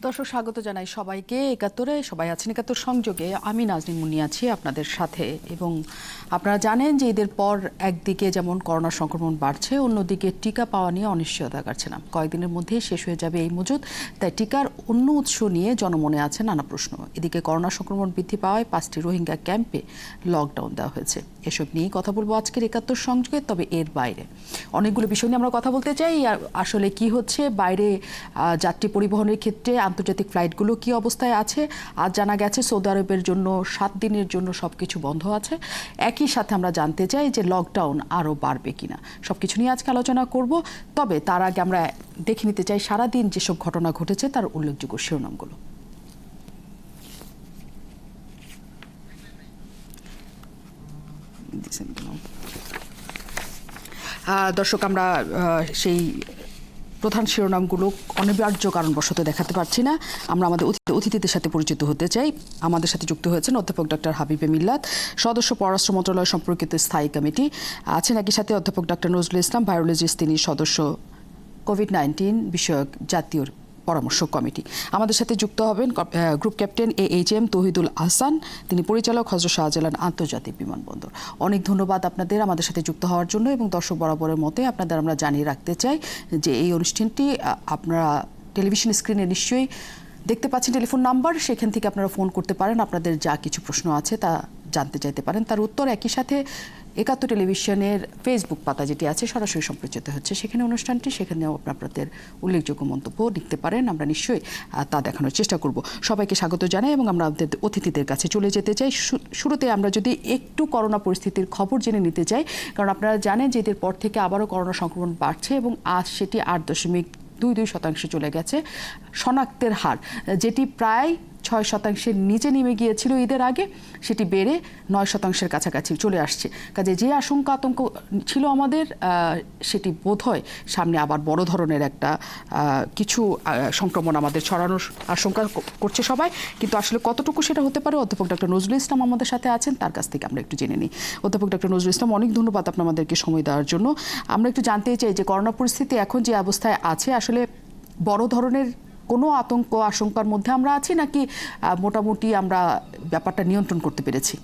দর্শক স্বাগত জানাই সবাইকে একাত্তরে। সবাই আছেন একাত্তর সংযোগে। আমি নাজনীন মুন্নি আছি আপনাদের সাথে। এবং আপনারা জানেন যে ঈদের পর একদিকে যেমন করোনা সংক্রমণ বাড়ছে, অন্যদিকে টিকা পাওয়া নিয়ে অনিশ্চয়তা কাটছে না। কয়েকদিনের মধ্যেই শেষ হয়ে যাবে এই মজুদ। তাই টিকার অন্য উৎস নিয়ে জনমনে আছে নানা প্রশ্ন। এদিকে করোনা সংক্রমণ বৃদ্ধি পাওয়ায় 5টি রোহিঙ্গা ক্যাম্পে লকডাউন দেওয়া হয়েছে। এসব নিয়ে কথা বলবো আজকের একাত্তর সংযোগে। তবে এর বাইরে অনেকগুলো বিষয় নিয়ে আমরা কথা বলতে চাই। আসলে কি হচ্ছে বাইরে যাত্রী পরিবহনের ক্ষেত্রে, আন্তর্জাতিক ফ্লাইটগুলো কি অবস্থায় আছে। আজ জানা গেছে সৌদি আরবের জন্য 7 দিনের জন্য সবকিছু বন্ধ আছে। একই সাথে আমরা জানতে চাই যে লকডাউন আরও বাড়বে কিনা। সবকিছু নিয়ে আজকে আলোচনা করব। তবে তার আগে আমরা দেখে নিতে চাই সারাদিন যেসব ঘটনা ঘটেছে তার উল্লেখযোগ্য শিরোনামগুলো। দর্শক, আমরা সেই প্রধান শিরোনামগুলো অনিবার্য কারণবশত দেখাতে পারছি না। আমরা আমাদের অতিথিদের সাথে পরিচিত হতে চাই। আমাদের সাথে যুক্ত হয়েছেন অধ্যাপক ডক্টর হাবিবে মিল্লাত, সদস্য পররাষ্ট্র মন্ত্রণালয় সম্পর্কিত স্থায়ী কমিটি। আছেন একই সাথে অধ্যাপক ডক্টর নজরুল ইসলাম, ভাইরোলজিস্ট, তিনি সদস্য কোভিড-19 বিষয়ক জাতীয় পরামর্শ কমিটি। আমাদের সাথে যুক্ত হবেন group captain AHM Tauhidul Ahsan, তিনি পরিচালক হযরত শাহজালাল আন্তর্জাতিক বিমানবন্দর। অনেক ধন্যবাদ আপনাদের আমাদের সাথে যুক্ত হওয়ার জন্য। এবং দর্শক বরাবরের মতে আপনাদের আমরা জানিয়ে রাখতে চাই যে এই অনুষ্ঠানটি আপনারা টেলিভিশন স্ক্রিনে নিশ্চয়ই দেখতে পাচ্ছেন টেলিফোন নাম্বার, সেখান থেকে আপনারা ফোন করতে পারেন। আপনাদের যা কিছু প্রশ্ন আছে তা জানতে চাইতে পারেন, তার উত্তর একই সাথে একাত্তর টেলিভিশনের ফেসবুক পাতা যেটি আছে সরাসরি সম্প্রচারিত হচ্ছে সেখানে অনুষ্ঠানটি, সেখানেও আপনাদের উল্লেখযোগ্য মন্তব্য লিখতে পারেন। আমরা নিশ্চয়ই তা দেখানোর চেষ্টা করব। সবাইকে স্বাগত জানাই এবং আমরা আমাদের অতিথিদের কাছে চলে যেতে চাই। শুরুতে আমরা যদি একটু করোনা পরিস্থিতির খবর জেনে নিতে চাই, কারণ আপনারা জানেন যে এদের পর থেকে আবারও করোনা সংক্রমণ বাড়ছে এবং আজ সেটি 8.22% চলে গেছে শনাক্তের হার, যেটি প্রায় 6% নিচে নেমে গিয়েছিল ঈদের আগে, সেটি বেড়ে 9% কাছাকাছি চলে আসছে। কাজে যে আতঙ্ক ছিল আমাদের, সেটি বোধহয় সামনে আবার বড় ধরনের একটা কিছু সংক্রমণ আমাদের ছড়ানোর আশঙ্কা করছে সবাই। কিন্তু আসলে কতটুকু সেটা হতে পারে, অধ্যাপক ডক্টর নজরুল ইসলাম আমাদের সাথে আছেন, তার কাছ থেকে আমরা একটু জেনে নিই। অধ্যাপক ডক্টর নজরুল ইসলাম, অনেক ধন্যবাদ আপনার আমাদেরকে সময় দেওয়ার জন্য। আমরা একটু জানতে চাই যে করোনা পরিস্থিতি এখন যে অবস্থায় আছে, আসলে বড় ধরনের কোনো আশঙ্কার মধ্যে আমরা আছি নাকি মোটামুটি আমরা ব্যাপারটা নিয়ন্ত্রণ করতে পেরেছি?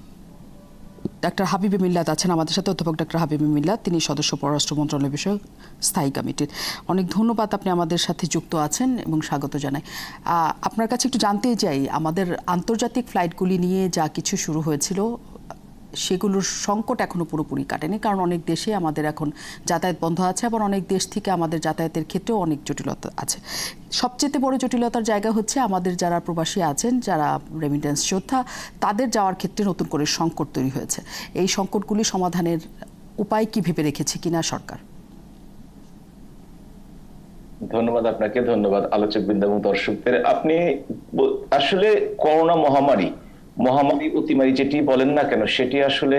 ডাক্তার হাবিবে মিল্লাত আছেন আমাদের সাথে, অধ্যাপক ডক্টর হাবিবে মিল্লাত, তিনি সদস্য পররাষ্ট্র মন্ত্রণালয় বিষয়ক স্থায়ী কমিটির। অনেক ধন্যবাদ আপনি আমাদের সাথে যুক্ত আছেন এবং স্বাগত জানাই। আপনার কাছে একটু জানতে চাই, আমাদের আন্তর্জাতিক ফ্লাইটগুলি নিয়ে যা কিছু শুরু হয়েছিল সেগুলোর সংকট এখনো পুরোপুরি কাটেনি, কারণ অনেক দেশে আমাদের এখন যাতায়াত বন্ধ আছে, আবার অনেক দেশ থেকে আমাদের যাতায়াতের ক্ষেত্রেও অনেক জটিলতা আছে। সবচেয়ে বড় জটিলতার জায়গা হচ্ছে আমাদের যারা প্রবাসী আছেন, যারা রেমিটেন্স যোদ্ধা, তাদের যাওয়ার ক্ষেত্রে নতুন করে সংকট তৈরি হয়েছে। এই সংকটগুলি সমাধানের উপায় কি ভেবে রেখেছে কিনা সরকার? ধন্যবাদ আপনাকে, ধন্যবাদ আলোচকবৃন্দ এবং দর্শকদের। আপনি আসলে করোনা মহামারী অতিমারী যেটি বলেন না কেন, সেটি আসলে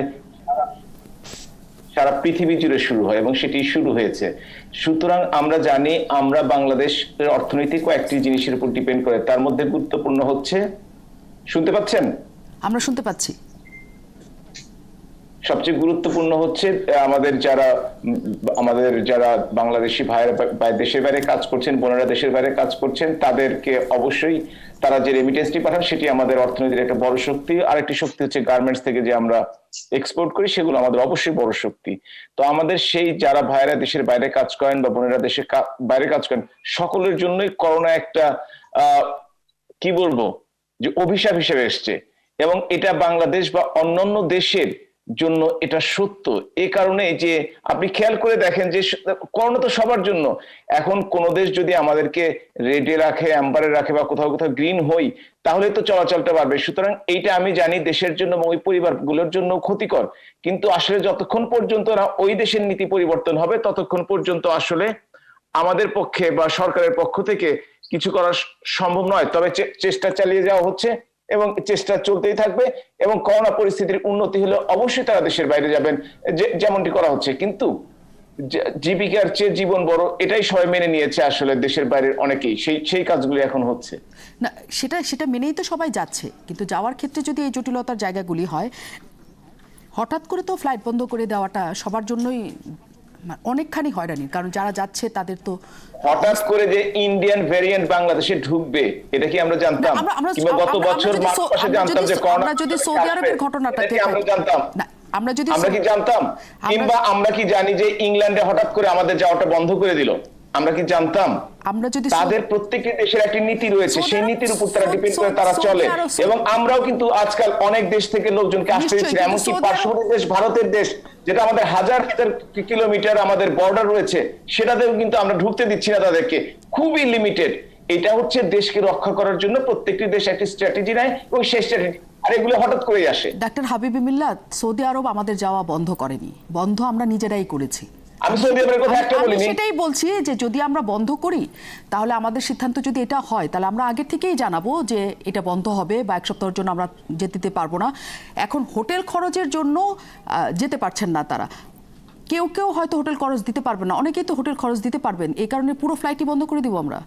সারা পৃথিবী জুড়ে শুরু হয় এবং সেটি শুরু হয়েছে। সুতরাং আমরা জানি, আমরা বাংলাদেশের অর্থনীতি কয়েকটি জিনিসের উপর ডিপেন্ড করে, তার মধ্যে গুরুত্বপূর্ণ হচ্ছে, শুনতে পাচ্ছেন? আমরা শুনতে পাচ্ছি। সবচেয়ে গুরুত্বপূর্ণ হচ্ছে আমাদের যারা বাংলাদেশি ভাইয়েরা দেশের বাইরে কাজ করছেন, বোনেরা দেশের বাইরে কাজ করছেন, তাদেরকে অবশ্যই তারা যে রেমিটেন্সটি পাঠান সেটি আমাদের অর্থনীতির একটা বড় শক্তি। আরেকটি শক্তি হচ্ছে গার্মেন্টস থেকে যে আমরা এক্সপোর্ট করি, সেগুলো আমাদের অবশ্যই বড় শক্তি। তো আমাদের সেই যারা ভাইয়েরা দেশের বাইরে কাজ করেন বা বোনেরা দেশের বাইরে কাজ করেন, সকলের জন্যই করোনা একটা কি বলবো যে অভিশাপ হিসেবে এসছে, এবং এটা বাংলাদেশ বা অন্যান্য দেশের জন্য এটা সত্য। এই কারণে যে আপনি খেয়াল করে দেখেন যে করোনা তো সবার জন্য। এখন কোন দেশ যদি আমাদেরকে রেডে রাখে, অ্যাম্বারে রাখে বা কোথাও কোথাও গ্রিন হই, তাহলে তো চলাচলটা বাড়বে। সুতরাং এইটা আমি জানি দেশের জন্য এবং ওই পরিবারগুলোর জন্য ক্ষতিকর, কিন্তু আসলে যতক্ষণ পর্যন্ত না ওই দেশের নীতি পরিবর্তন হবে, ততক্ষণ পর্যন্ত আসলে আমাদের পক্ষে বা সরকারের পক্ষ থেকে কিছু করা সম্ভব নয়। তবে চেষ্টা চালিয়ে যাওয়া হচ্ছে এবং চেষ্টা চলতেই থাকবে, এবং করোনা পরিস্থিতির উন্নতি হলে অবশ্যই তারা দেশের বাইরে যাবেন, যেমনটি করা হচ্ছে। কিন্তু জীবিকার চেয়ে জীবন বড়, এটাই সবাই মেনে নিয়েছে আসলে দেশের বাইরের অনেকেই, সেই কাজগুলি এখন হচ্ছে না। সেটা মেনেই তো সবাই যাচ্ছে, কিন্তু যাওয়ার ক্ষেত্রে যদি এই জটিলতার জায়গাগুলি হয়, হঠাৎ করে তো ফ্লাইট বন্ধ করে দেওয়াটা সবার জন্যই অনেকখানি হয়রানি, কারণ যারা যাচ্ছে তাদের তো হঠাৎ করে যে ইন্ডিয়ান ভেরিয়েন্ট বাংলাদেশে ঢুকবে এটা কি আমরা জানতাম? কিংবা গত বছর মার্চ মাসে জানতাম যে আমরা যদি সৌদি আরবের ঘটনাটাকে আমরা জানতাম, আমরা কি জানতাম? কিংবা আমরা কি জানি যে ইংল্যান্ডে হঠাৎ করে আমাদের যাওয়াটা বন্ধ করে দিল? আমরা কি জানতাম? আমরা যদি তাদের প্রত্যেকটি দেশের একটি নীতি রয়েছে, সেই নীতির উপর তারা ডিপেন্ড করে তারা চলে। এবং আমরাও কিন্তু আজকাল অনেক দেশ থেকে লোকজনকে আসতে দিচ্ছি, এমনকি পার্শ্ববর্তী দেশ ভারতের দেশ, যেটা আমাদের হাজার হাজার কিলোমিটার আমাদের বর্ডার রয়েছে, সেটাতেও কিন্তু আমরা ঢুকতে দিচ্ছি না তাদেরকে, খুবই লিমিটেড। এটা হচ্ছে দেশকে রক্ষা করার জন্য প্রত্যেকটি দেশ একটি স্ট্র্যাটেজি নেয় এবং সেই স্ট্র্যাটেজি, আর এগুলো হঠাৎ করেই আসে। ডাক্তার হাবিবি মিল্লাত, সৌদি আরব আমাদের যাওয়া বন্ধ করেনি, বন্ধ আমরা নিজেরাই করেছি। আমি সৌদি আরবের কথা একটা বলিনি, সেটাই বলছি যে যদি আমরা বন্ধ করি তাহলে আমাদের সিদ্ধান্ত যদি এটা হয় তাহলে আমরা আগে থেকেই জানাবো যে এটা বন্ধ হবে বা এক সপ্তাহের জন্য আমরা যেতে পারবো না। এখন হোটেল খরচের জন্য যেতে পারছেন না তারা, কেউ কেউ হয়তো হোটেল খরচ দিতে পারবে না, অনেকেই তো হোটেল খরচ দিতে পারবেন, এই কারণে পুরো ফ্লাইটই বন্ধ করে দিব আমরা।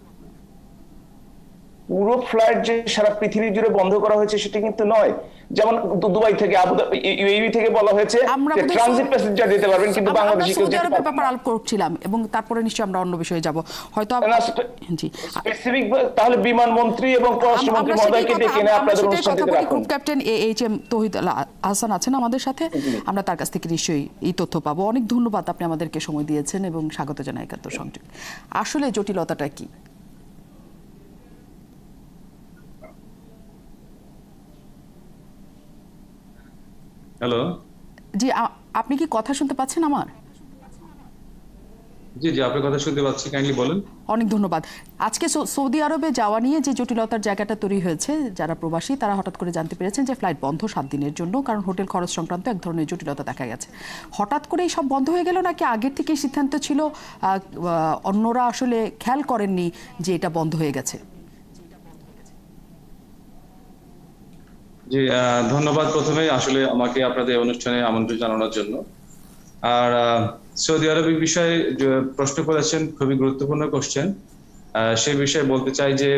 পুরো ফ্লাইট যে সারা পৃথিবী জুড়ে বন্ধ করা হয়েছে সেটা কিন্তু নয়। যেমন দুবাই থেকে, আবুধাবি, ইউএই থেকে বলা হয়েছে যে ট্রানজিট প্যাসেঞ্জার যেতে পারবেন, কিন্তু বাংলাদেশি কেউ যেতে পারবে না। ব্যাপার আলাপ করছিলাম এবং তারপরে নিশ্চয়ই আমরা অন্য বিষয়ে যাব হয়তো। জি, স্পেসিফিক তাহলে বিমান মন্ত্রী এবং পররাষ্ট্রমন্ত্রী মহোদয়কে ডেকে এনে আপনাদের অনুষ্ঠান থেকে রাখুন। গ্রুপ ক্যাপ্টেন এইচএম তৌহিদ হাসান আছেন আমাদের সাথে, আমরা তার কাছ থেকে নিশ্চয়ই এই তথ্য পাবো। অনেক ধন্যবাদ, আপনি আমাদেরকে সময় দিয়েছেন এবং স্বাগত জানাই একাত্তর সংযোগ। আসলে জটিলতাটা কি? হ্যালো, জি, আপনি কি কথা শুনতে পাচ্ছেন আমার? জি জি, আপনার কথা শুনতে পাচ্ছি, কাইন্ডলি বলেন। অনেক ধন্যবাদ। আজকে সৌদি আরবে যাওয়া নিয়ে যে জটিলতার জায়গাটা তৈরি হয়েছে, যারা প্রবাসী তারা হঠাৎ করে জানতে পেরেছেন যে ফ্লাইট বন্ধ 7 দিনের জন্য, কারণ হোটেল খরচ সংক্রান্ত এক ধরনের জটিলতা দেখা গেছে। হঠাৎ করেই সব বন্ধ হয়ে গেল নাকি আগের থেকেই সিদ্ধান্ত ছিল, অন্যরা আসলে খেয়াল করেননি যে এটা বন্ধ হয়ে গেছে? জি, ধন্যবাদ প্রথমে আসলে আমাকে আপনাদের অনুষ্ঠানে আমন্ত্রণ জানানোর জন্য। আর সৌদি আরবের বিষয়ে যে প্রশ্ন করেছেন, খুবই গুরুত্বপূর্ণ কোশ্চেন। সেই বিষয়ে বলতে চাই যে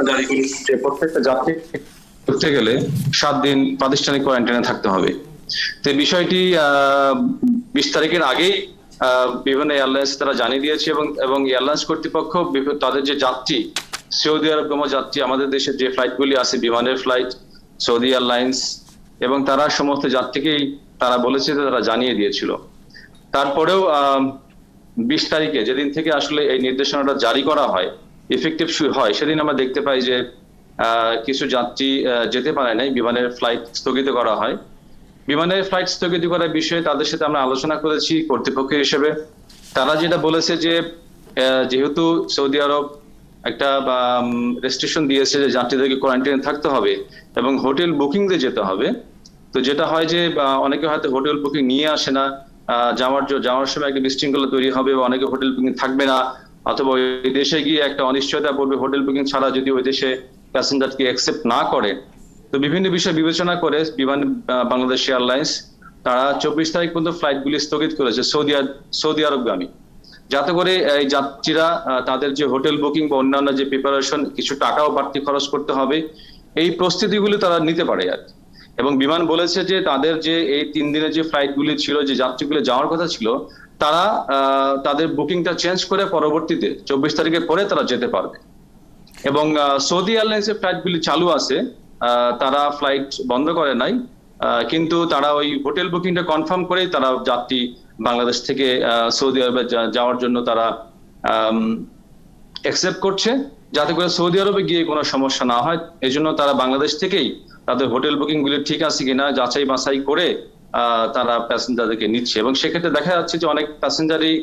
জারি করেছে যে প্রত্যেকটা যাত্রী করতে গেলে 7 দিন প্রাতিষ্ঠানিক কোয়ারেন্টাইনে থাকতে হবে। তো বিষয়টি 20 তারিখের আগেই বিভিন্ন এয়ারলাইন্স তারা জানিয়ে দিয়েছে এবং এয়ারলাইন্স কর্তৃপক্ষ তাদের যে যাত্রী, সৌদি আরবগামী যাত্রী, আমাদের দেশের যে ফ্লাইটগুলি আছে, বিমানের ফ্লাইট, সৌদি এয়ারলাইন্স, এবং তারা সমস্ত যাত্রীকেই তারা বলেছে যে তারা জানিয়ে দিয়েছিল। তারপরেও 20 তারিখে যেদিন থেকে আসলে এই নির্দেশনাটা জারি করা হয়, ইফেক্টিভ হয়, সেদিন আমরা দেখতে পাই যে কিছু যাত্রী যেতে পারে নাই, বিমানের ফ্লাইট স্থগিত করা হয়। বিমানের ফ্লাইট স্থগিত করার বিষয়ে তাদের সাথে আমরা আলোচনা করেছি কর্তৃপক্ষ হিসেবে। তারা যেটা বলেছে যে যেহেতু সৌদি আরব একটা রেস্ট্রিকশন দিয়েছে যে যাত্রীদেরকে কোয়ারেন্টাইনে থাকতে হবে এবং হোটেল বুকিং দিয়ে যেতে হবে, তো যেটা হয় যে অনেকে হয়তো হোটেল বুকিং নিয়ে আসে না, যাওয়ার সময় একটা বিশৃঙ্খলা তৈরি হবে, অনেকে হোটেল বুকিং থাকবে না, অথবা ওই দেশে গিয়ে একটা অনিশ্চয়তা পড়বে হোটেল বুকিং ছাড়া যদি ওই দেশে প্যাসেঞ্জারকে অ্যাকসেপ্ট না করে। তো বিভিন্ন বিষয় বিবেচনা করে বাংলাদেশ এয়ারলাইন্স তারা 24 তারিখ পর্যন্ত ফ্লাইটগুলি স্থগিত করেছে সৌদি আরবগামী, যাতে করে এই যাত্রীরা তাদের যে হোটেল বুকিং বা অন্যান্য যে প্রিপারেশন, কিছু টাকাও বাড়তি খরচ করতে হবে, এই প্রস্তুতিগুলি তারা নিতে পারে আর। এবং বিমান বলেছে যে তাদের যে এই 3 দিনের যে ফ্লাইটগুলি ছিল, যে যাত্রীগুলি যাওয়ার কথা ছিল, তারা তাদের বুকিংটা চেঞ্জ করে পরবর্তীতে 24 তারিখের পরে তারা যেতে পারবে। এবং সৌদি এয়ারলাইন্সের ফ্লাইটগুলি চালু আছে, তারা ফ্লাইট বন্ধ করে নাই, কিন্তু তারা ওই হোটেল বুকিংটা কনফার্ম করেই তারা যাত্রী বাংলাদেশ থেকে সৌদি আরবে যাওয়ার জন্য তারা অ্যাকসেপ্ট করছে, যাতে করে সৌদি আরবে গিয়ে কোনো সমস্যা না হয়। এই জন্য তারা বাংলাদেশ থেকেই তাদের হোটেল বুকিং গুলি ঠিক আছে কিনা যাচাই বাছাই করে তারা প্যাসেঞ্জারদেরকে নিচ্ছে। এবং সেক্ষেত্রে দেখা যাচ্ছে যে অনেক প্যাসেঞ্জারই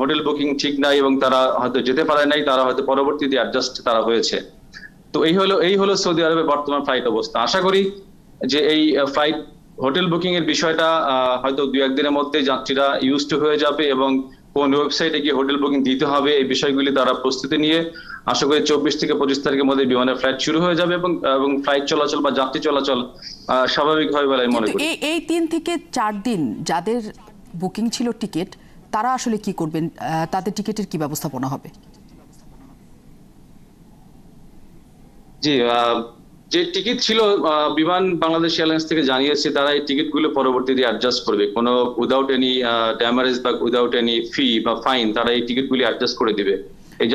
হোটেল বুকিং ঠিক নাই এবং তারা হয়তো যেতে পারে নাই, তারা হয়তো পরবর্তীতে অ্যাডজাস্ট তারা হয়েছে। তো এই হলো সৌদি আরবের বর্তমান ফ্লাইট অবস্থা। আশা করি যে এই ফ্লাইট হোটেল বুকিং এর বিষয়টা হয়তো 2-1 দিনের মধ্যে যাত্রীরা ইউজড হয়ে যাবে এবং কোন ওয়েবসাইটে গিয়ে হোটেল বুকিং দিতে হবে এই বিষয়গুলি তারা প্রস্তুতি নিয়ে আশা করি 24 থেকে 25 তারিখের মধ্যে বিমানের ফ্লাইট শুরু হয়ে যাবে এবং ফ্লাইট চলাচল বা যাত্রী চলাচল স্বাভাবিক হবে বলে আমি মনে করি। এই 3 থেকে 4 দিন যাদের বুকিং ছিল টিকিট, তারা আসলে কি করবেন? তাদের টিকিটের কি ব্যবস্থাপনা হবে? জি, যে টিকিট ছিল বিমান বাংলাদেশ এয়ারলাইন্স থেকে জানিয়েছে তারা এই টিকিটগুলো পরবর্তীতে অ্যাডজাস্ট করবে, কোনো উইদাউট এনি ড্যামারেজ বা উইদাউট এনি ফি বা ফাইন তারা এই টিকিটগুলি অ্যাডজাস্ট করে দিবে। এই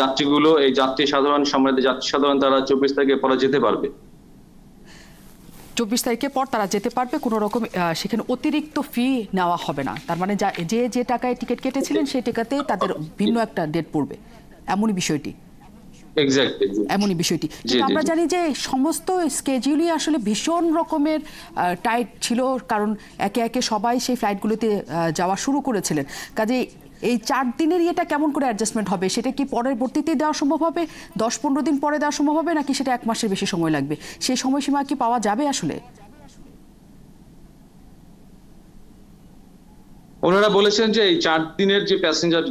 যাত্রী সাধারণ সম্মানিত যাত্রী সাধারণ তারা 24 তারিখে পরে যেতে পারবে। 24 তারিখের পর তারা যেতে পারবে, কোনো রকম সেখানে অতিরিক্ত ফি নেওয়া হবে না। তার মানে যে টাকায় টিকিট কেটেছিলেন সেই টাকাতে তাদের ভিন্ন একটা ডেট পড়বে, এমনই বিষয়টি। এমনই বিষয়টি। কিন্তু আমরা জানি যে সমস্ত স্কেডিউলই আসলে ভীষণ রকমের টাইট ছিল, কারণ একে একে সবাই সেই ফ্লাইটগুলোতে যাওয়া শুরু করেছিলেন। কাজে এই 4 দিনের ইয়েটা কেমন করে অ্যাডজাস্টমেন্ট হবে? সেটা কি পরবর্তীতে দেওয়া সম্ভব হবে, 10-15 দিন পরে দেওয়া সম্ভব হবে, নাকি সেটা 1 মাসের বেশি সময় লাগবে? সেই সময়সীমা কি পাওয়া যাবে আসলে? ওনারা বলেছেন যে এই 4 দিনের যে প্যাসেঞ্জার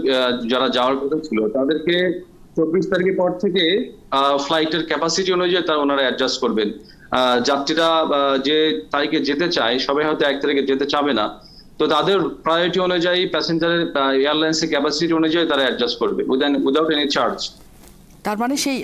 যারা যাওয়ার কথা ছিল তাদেরকে 24 তারিখের পর থেকে ফ্লাইটের ক্যাপাসিটি অনুযায়ী তারা ওনারা অ্যাডজাস্ট করবেন। যাত্রীরা যে তারিখে যেতে চায় সবাই হয়তো 1 তারিখে যেতে চাবে না, তো তাদের প্রায়োরিটি অনুযায়ী প্যাসেঞ্জারের এয়ারলাইন্সের ক্যাপাসিটি অনুযায়ী তারা অ্যাডজাস্ট করবে উইদাউট এনি চার্জ। তার মানে সেই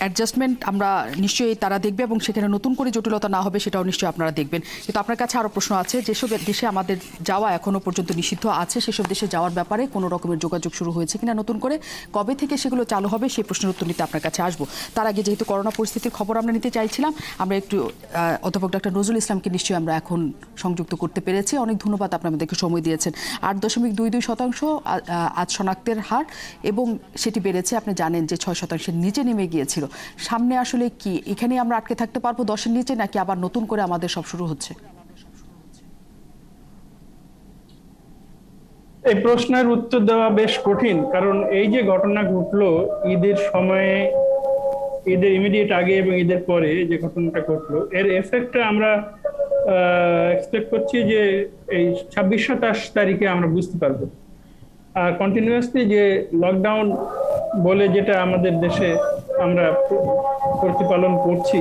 অ্যাডজাস্টমেন্ট আমরা নিশ্চয়ই তারা দেখবে, এবং সেখানে নতুন করে জটিলতা না হবে সেটাও নিশ্চয়ই আপনারা দেখবেন। কিন্তু আপনার কাছে আরও প্রশ্ন আছে, যেসব দেশে আমাদের যাওয়া এখনও পর্যন্ত নিষিদ্ধ আছে সেসব দেশে যাওয়ার ব্যাপারে কোনো রকমের যোগাযোগ শুরু হয়েছে কিনা নতুন করে, কবে থেকে সেগুলো চালু হবে, সেই প্রশ্নের উত্তর নিতে আপনার কাছে আসবো। তার আগে যেহেতু করোনা পরিস্থিতির খবর আমরা নিতে চাইছিলাম, আমরা একটু অধ্যাপক ডক্টর নজরুল ইসলামকে নিশ্চয়ই আমরা এখন সংযুক্ত করতে পেরেছি। অনেক ধন্যবাদ, আপনি আমাদেরকে সময় দিয়েছেন। 8.22% আজ শনাক্তের হার, এবং সেটি বেড়েছে, আপনি জানেন যে 6%-এর নিচে নেমে গিয়েছিল। সামনে আসলে কি এখানে আমরা আটকে থাকতে পারবো 10-এর নিচে, নাকি আবার নতুন করে আমাদের সব শুরু হচ্ছে? এই প্রশ্নের উত্তর দেওয়া বেশ কঠিন, কারণ এই যে ঘটনা ঘটলো ঈদের সময়ে, ঈদের ইমিডিয়েট আগে এবং ঈদের পরে যে ঘটনাটা ঘটলো, এর এফেক্টটা আমরা এক্সপেক্ট করছি যে এই 26-27 তারিখে আমরা বুঝতে পারবো। আর কন্টিনিউয়াসলি যে লকডাউন বলে যেটা আমাদের দেশে আমরা প্রতিপালন করছি,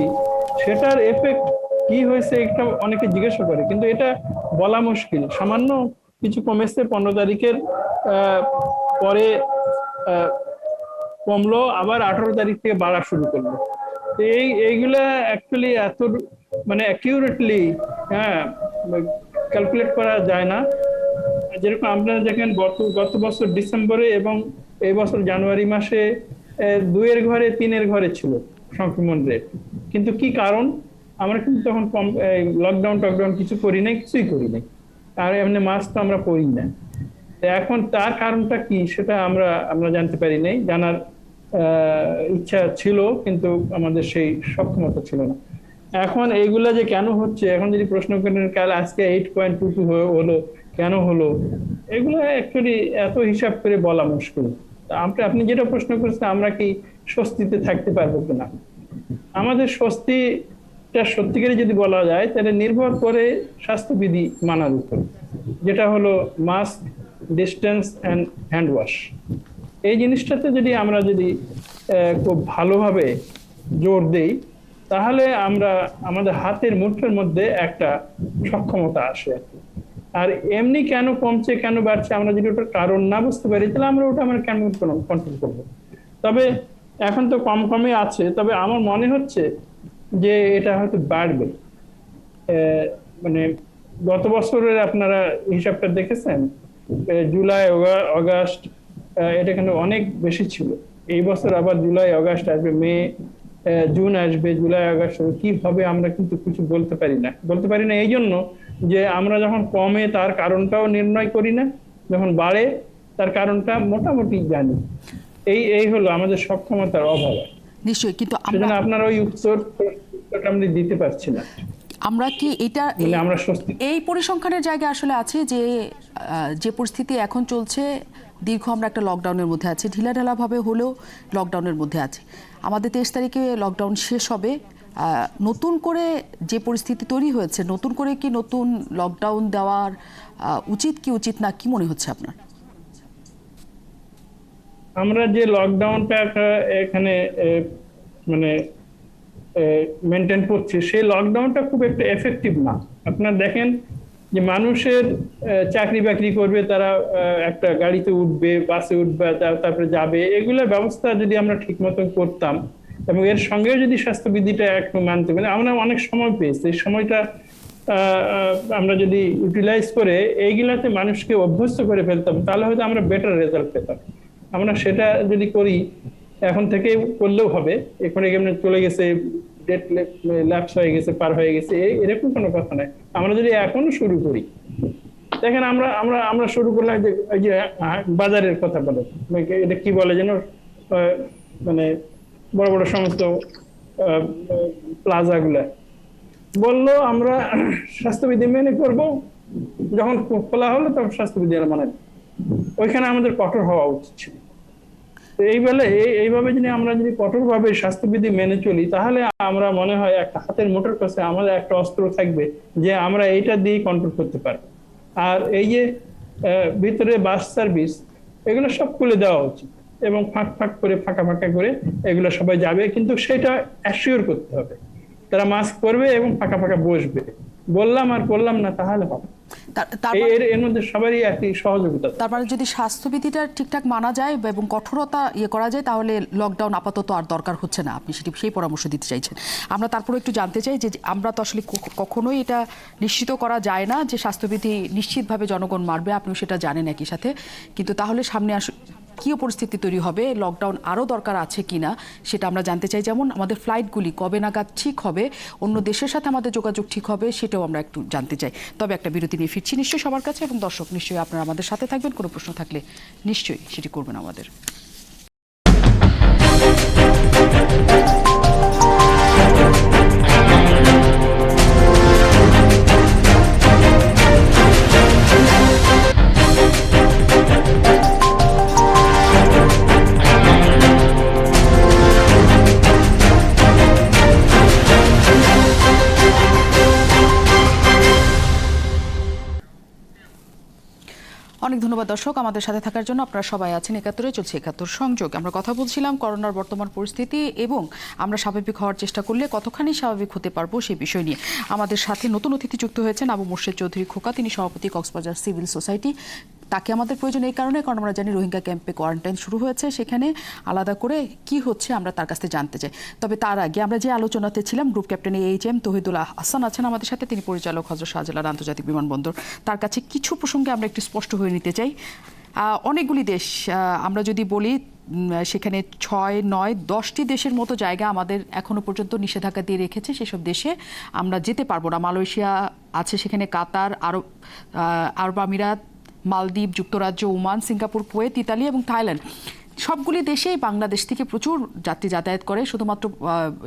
সেটার এফেক্ট কি হয়েছে এটা অনেকে জিজ্ঞাসা করে, কিন্তু এটা বলা মুশকিল। সামান্য কিছু কমেছে 15 তারিখের পরে, কমলো, আবার 18 তারিখ থেকে বাড়া শুরু করলো। এইগুলা অ্যাকচুয়ালি এত মানে অ্যাকিউরেটলি ক্যালকুলেট করা যায় না। যেরকম আপনারা দেখেন গত বছর ডিসেম্বরে এবং এই বছর জানুয়ারি মাসে 2-এর ঘরে 3-এর ঘরে ছিল সংক্রমণ রেট। কিন্তু কি কারণ? আমরা কিন্তু তখন লকডাউন কিছু করি নাই, কিছুই করি নাই, আর এমনি মাস্ক তো আমরা পরি না। এখন তার কারণটা কি সেটা আমরা জানতে পারি নাই, জানার ইচ্ছা ছিল কিন্তু আমাদের সেই সক্ষমতা ছিল না। এখন এইগুলা যে কেন হচ্ছে, এখন যদি প্রশ্ন করেন কাল আজকে 8.22 হলো, কেন হলো, এগুলো অ্যাকচুয়ালি এত হিসাব করে বলা মুশকিল। আপনি যেটা প্রশ্ন করেছেন, আমরা কি স্বস্তিতে থাকতে পারবো কিনা, আমাদের স্বস্তিটা সত্যিকারে যদি বলা যায় তাহলে নির্ভর করে স্বাস্থ্যবিধি মানার উপর, যেটা হলো mask, distance and hand wash. এই জিনিসটাতে যদি আমরা খুব ভালোভাবে জোর দেই, তাহলে আমরা আমাদের হাতের মুঠোর মধ্যে একটা সক্ষমতা আসে আর কি। আর এমনি কেন কমছে কেন বাড়ছে আমরা যদি ওটার কারণ না বুঝতে পারি, তাহলে আমরা ওটা কেন কন্ট্রোল করবো। তবে এখন তো কমই আছে, তবে আমার মনে হচ্ছে যে এটা হয়তো বাড়বে। মানে গত বছরের আপনারা হিসাবটা দেখেছেন, জুলাই অগাস্ট এটা কিন্তু অনেক বেশি ছিল। এই বছর আবার জুলাই অগাস্ট আসবে, মে জুন আসবে, জুলাই আগস্ট কিভাবে আমরা কিন্তু কিছু বলতে পারি না। এই জন্য যে আমরা যখন কমে তার কারণটাও নির্ণয় করি না, যখন বাড়ে তার কারণটা মোটামুটি জানি। এই হলো আমাদের সক্ষমতার অভাব। নিশ্চয়ই, কিন্তু আপনারা ওই উত্তরটা আমরা দিতে পারছি না। আমরা কি এটা আমরা স্বস্তি এই পরিসংখ্যানের জায়গায় আসলে আছে যে পরিস্থিতি এখন চলছে, দীর্ঘ আমরা একটা লকডাউনের মধ্যে আছি, ঢিলাঢালাভাবে হলেও লকডাউনের মধ্যে আছি। আমাদের 23 তারিখে লকডাউন শেষ হবে। নতুন করে যে পরিস্থিতি তৈরি হয়েছে, নতুন করে কি নতুন লকডাউন দেওয়ার উচিত না, কি মনে হচ্ছে আপনার? আমরা যে লকডাউনটা এখানে মানে মেনটেন করছি, সেই লকডাউনটা খুব একটা এফেক্টিভ না। আপনারা দেখেন যে মানুষের চাকরি বাকরি করবে, তারা একটা গাড়িতে উঠবে, বাসে উঠবে, তারপরে যাবে, এগুলোর ব্যবস্থা যদি আমরা ঠিক মতো করতাম, এবং এর সঙ্গেও যদি স্বাস্থ্যবিধিটা একটু মানতে পারি, আমরা অনেক সময় পেয়েছি, এই সময়টা আমরা যদি ইউটিলাইজ করে এইগুলাতে মানুষকে অভ্যস্ত করে ফেলতাম, তাহলে হয়তো আমরা বেটার রেজাল্ট পেতাম। আমরা সেটা যদি করি, এখন থেকে করলেও হবে, এখানে কেমন চলে গেছে, ডেট ল্যাপস হয়ে গেছে, পার হয়ে গেছে, এরকম কোনো কথা নাই। আমরা যদি এখনো শুরু করি, দেখেন আমরা আমরা আমরা শুরু করলাম যে ওই যে বাজারের কথা বলে, এটা কি বলে যেন, মানে বড় বড় সমস্ত প্লাজা গুলা বললো আমরা স্বাস্থ্যবিধি মেনে করব, যখন খোলা হলো তখন স্বাস্থ্যবিধি মানে ওইখানে আমাদের কঠোর হওয়া উচিত ছিল। তো এইভাবে যদি আমরা যদি কঠোরভাবে স্বাস্থ্যবিধি মেনে চলি, তাহলে আমরা মনে হয় একটা হাতের মুঠোর কাছে আমাদের একটা অস্ত্র থাকবে যে আমরা এইটা দিয়ে কন্ট্রোল করতে পারবো। আর এই যে ভিতরে বাস সার্ভিস, এগুলো সব খুলে দেওয়া উচিত এবং ফাঁকা ফাঁকা করে এগুলো সবাই যাবে, কিন্তু সেটা অ্যাসিওর করতে হবে তারা মাস্ক পরবে এবং ফাঁকা বসবে। বললাম আর করলাম না তাহলে হবে, এর মধ্যে সবারই একই সহযোগিতা। তারপরে যদি স্বাস্থ্যবিধিটা ঠিকঠাক মানা যায় এবং কঠোরতা করা যায়, তাহলে লকডাউন আপাতত আর দরকার হচ্ছে না। আপনি সেই পরামর্শ দিতে চাইছেন। আমরা তারপরে একটু জানতে চাই যে আমরা তো আসলে কখনোই এটা নিশ্চিত করা যায় না যে স্বাস্থ্যবিধি নিশ্চিতভাবে জনগণ মানবে, আপনিও সেটা জানেন একই সাথে, কিন্তু তাহলে সামনে কী পরিস্থিতি তৈরি হবে, লকডাউন আরও দরকার আছে কিনা সেটা আমরা জানতে চাই। যেমন আমাদের ফ্লাইটগুলি কবে নাগাদ ঠিক হবে, অন্য দেশের সাথে আমাদের যোগাযোগ ঠিক হবে, সেটাও আমরা একটু জানতে চাই। তবে একটা বিরতি নিয়ে ফিরছি নিশ্চয়ই সবার কাছে, এবং দর্শক নিশ্চয়ই আপনারা আমাদের সাথে থাকবেন। কোনো প্রশ্ন থাকলে নিশ্চয়ই সেটি করবেন আমাদের। অনেক ধন্যবাদ দর্শক আমাদের সাথে থাকার জন্য। আপনারা সবাই আছেন একাত্তরে, চলছে একাত্তর সংযোগ। আমরা কথা বলছিলাম করোনার বর্তমান পরিস্থিতি এবং আমরা স্বাভাবিক হওয়ার চেষ্টা করলে কতখানি স্বাভাবিক হতে পারবো সেই বিষয় নিয়ে। আমাদের সাথে নতুন অতিথি যুক্ত হয়েছেন আবু মোর্শেদ চৌধুরী খোকা, তিনি সভাপতি কক্সবাজার সিভিল সোসাইটি। তাকে আমাদের প্রয়োজন এই কারণে, কারণ আমরা জানি রোহিঙ্গা ক্যাম্পে কোয়ারেন্টাইন শুরু হয়েছে, সেখানে আলাদা করে কি হচ্ছে আমরা তার কাছ থেকে জানতে চাই। তবে তার আগে আমরা যে আলোচনাতে ছিলাম, group captain HM Tohidul Hasan আছেন আমাদের সাথে, তিনি পরিচালক হযরত শাহজালাল আন্তর্জাতিক বিমানবন্দর। তার কাছে কিছু প্রসঙ্গে আমরা একটু স্পষ্ট হয়ে নিতে চাই। অনেকগুলি দেশ আমরা যদি বলি, সেখানে 6, 9, 10টি দেশের মতো জায়গা আমাদের এখনো পর্যন্ত নিষেধাজ্ঞা দিয়ে রেখেছে। সেসব দেশে আমরা যেতে পারবো না। মালয়েশিয়া আছে, সেখানে কাতার, আরব আমিরাত, মালদ্বীপ, যুক্তরাজ্য, ওমান, সিঙ্গাপুর, কুয়েত, ইতালি এবং থাইল্যান্ড, সবগুলি দেশেই বাংলাদেশ থেকে প্রচুর যাত্রী যাতায়াত করে, শুধুমাত্র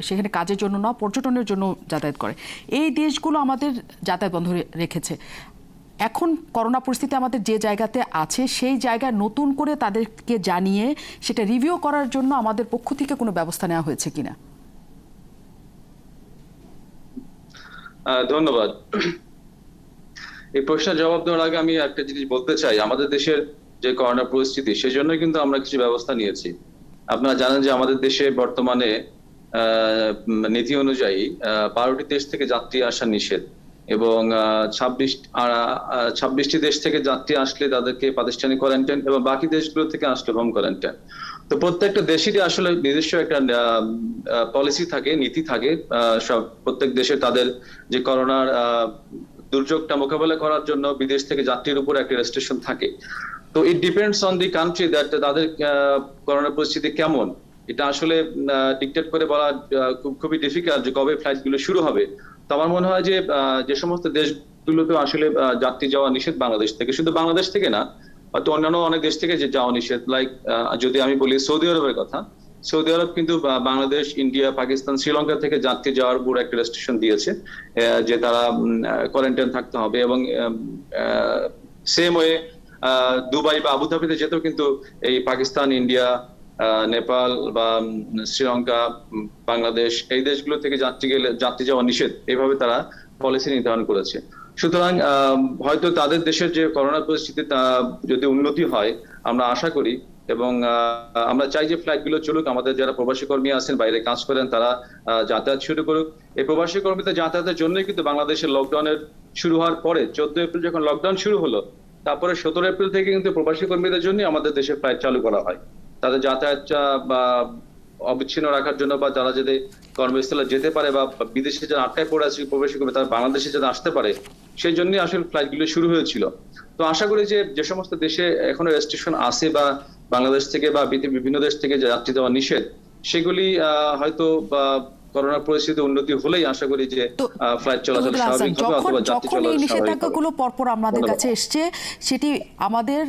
সেখানে কাজের জন্য না, পর্যটনের জন্য যাতায়াত করে। এই দেশগুলো আমাদের যাতায়াত বন্ধ রেখেছে। এখন করোনা পরিস্থিতি আমাদের যে জায়গাতে আছে, সেই জায়গায় নতুন করে তাদেরকে জানিয়ে সেটা রিভিউ করার জন্য আমাদের পক্ষ থেকে কোনো ব্যবস্থা নেওয়া হয়েছে কিনা? ধন্যবাদ। এই প্রশ্নের জবাব দেওয়ার আগে আমি একটা জিনিস বলতে চাই। আমাদের দেশের যে করোনা পরিস্থিতি, সেজন্য কিন্তু আমরা কিছু ব্যবস্থা নিয়েছি। আপনারা জানেন যে আমাদের দেশে বর্তমানে নীতি অনুযায়ী 12টি দেশ থেকে যাত্রী আসা নিষেধ, এবং 26টি দেশ থেকে যাত্রী আসলে তাদেরকে প্রাতিষ্ঠানিক কোয়ারেন্টাইন, এবং বাকি দেশগুলো থেকে আসলে হোম কোয়ারেন্টাইন। তো প্রত্যেকটা দেশেরই আসলে নিজস্ব একটা পলিসি থাকে, নীতি থাকে। প্রত্যেক দেশে তাদের যে করোনার দুর্যোগটা মোকাবেলা করার জন্য বিদেশ থেকে যাত্রীর উপর একটা রেস্ট্রিকশন থাকে। তো it depends on the country that তাদের করোনা পরিস্থিতি কেমন, এটা আসলে ডিকটেট করে বলা খুবই ডিফিকাল্ট যে কবে ফ্লাইট গুলো শুরু হবে। তো আমার মনে হয় যে সমস্ত দেশগুলোতে আসলে যাত্রী যাওয়া নিষেধ বাংলাদেশ থেকে, শুধু বাংলাদেশ থেকে না, হয়তো অন্যান্য অনেক দেশ থেকে যে যাওয়া নিষেধ। লাইক যদি আমি বলি সৌদি আরবের কথা, সৌদি আরব কিন্তু বাংলাদেশ, ইন্ডিয়া, পাকিস্তান, শ্রীলঙ্কা থেকে যাত্রী যাওয়ার উপর একটা রেস্ট্রিকশন দিয়েছে যে তারা কোয়ারেন্টাইন থাকতে হবে। এবং সেম ওয়ে দুবাই বা আবুধাবিতে যেতেও কিন্তু এই পাকিস্তান, ইন্ডিয়া, নেপাল বা শ্রীলঙ্কা, বাংলাদেশ, এই দেশগুলো থেকে যাত্রী যাওয়া নিষেধ, এইভাবে তারা পলিসি নির্ধারণ করেছে। সুতরাং হয়তো তাদের দেশের যে করোনা পরিস্থিতি তা যদি উন্নতি হয় আমরা আশা করি, এবং আমরা চাই যে ফ্লাইট গুলো চলুক, আমাদের যারা প্রবাসী কর্মী আছেন, বাইরে কাজ করেন, তারা যাতায়াত শুরু করুক। এই প্রবাসী কর্মীদের যাতায়াতের জন্যই কিন্তু বাংলাদেশের লকডাউনের শুরু হওয়ার পরে 14 এপ্রিল যখন লকডাউন শুরু হলো, তারপরে 17 এপ্রিল থেকে কিন্তু প্রবাসী কর্মীদের জন্য আমাদের দেশে ফ্লাইট চালু করা হয়। তাদের যাতায়াত অবিচ্ছিন্ন রাখার জন্য বা যারা যাতে কর্মস্থলে যেতে পারে বা বিদেশে যারা আটকায় পড়ে আছে প্রবেশ করবে তারা বাংলাদেশে যাতে আসতে পারে, সেই জন্যই আসলে ফ্লাইটগুলো শুরু হয়েছিল। তো আশা করি যে সমস্ত দেশে এখনো রেস্ট্রিকশন আছে বা বাংলাদেশ থেকে বা বিভিন্ন দেশ থেকে যাত্রী দেওয়া নিষেধ, সেগুলি হয়তো করোনা পরিস্থিতি উন্নতি হলেই আশা করি যে ফ্লাইট চলাচল স্বাভাবিক হবে অথবা যাত্রী যখন এই চলাচল স্বাভাবিক হবে। নিষেধাজ্ঞাগুলো পরপর আমাদের কাছে এসছে, সেটি আমাদের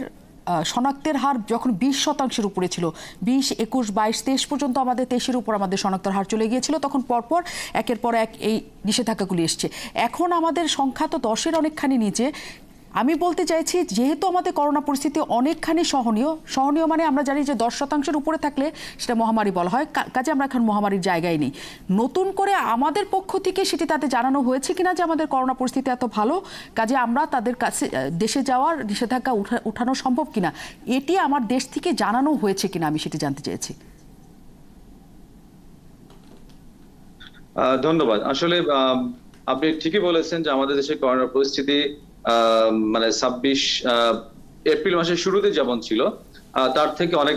শনাক্তের হার যখন 20% উপরে ছিল, 20, 21, 22, 23 পর্যন্ত আমাদের 23-এর উপর আমাদের শনাক্তের হার চলে গিয়েছিল, তখন পরপর একের পর এক এই নিষেধাজ্ঞাগুলি এসছে। এখন আমাদের সংখ্যা তো 10-এর অনেকখানি নিচে। আমি বলতে চাইছি, যেহেতু আমাদের করোনা পরিস্থিতি অনেকখানি সহনীয় মানে আমরা জানি যে 10%-এর উপরে থাকলে সেটা মহামারী বলা হয়, কাজে আমরা এখন মহামারীর জায়গায় নেই। নতুন করে আমাদের পক্ষ থেকে সেটি তাদের জানানো হয়েছে কিনা যে আমাদের করোনা পরিস্থিতি এত ভালো, কাজে আমরা তাদের কাছে দেশে যাওয়ার নিষেধাজ্ঞা উঠানো সম্ভব কিনা, এটি আমার দেশ থেকে জানানো হয়েছে কিনা আমি সেটি জানতে চেয়েছি। ধন্যবাদ। আসলে আপনি ঠিকই বলেছেন যে আমাদের দেশে করোনা পরিস্থিতি মানে 26 এপ্রিল মাসের শুরুতে যেমন ছিল তার থেকে অনেক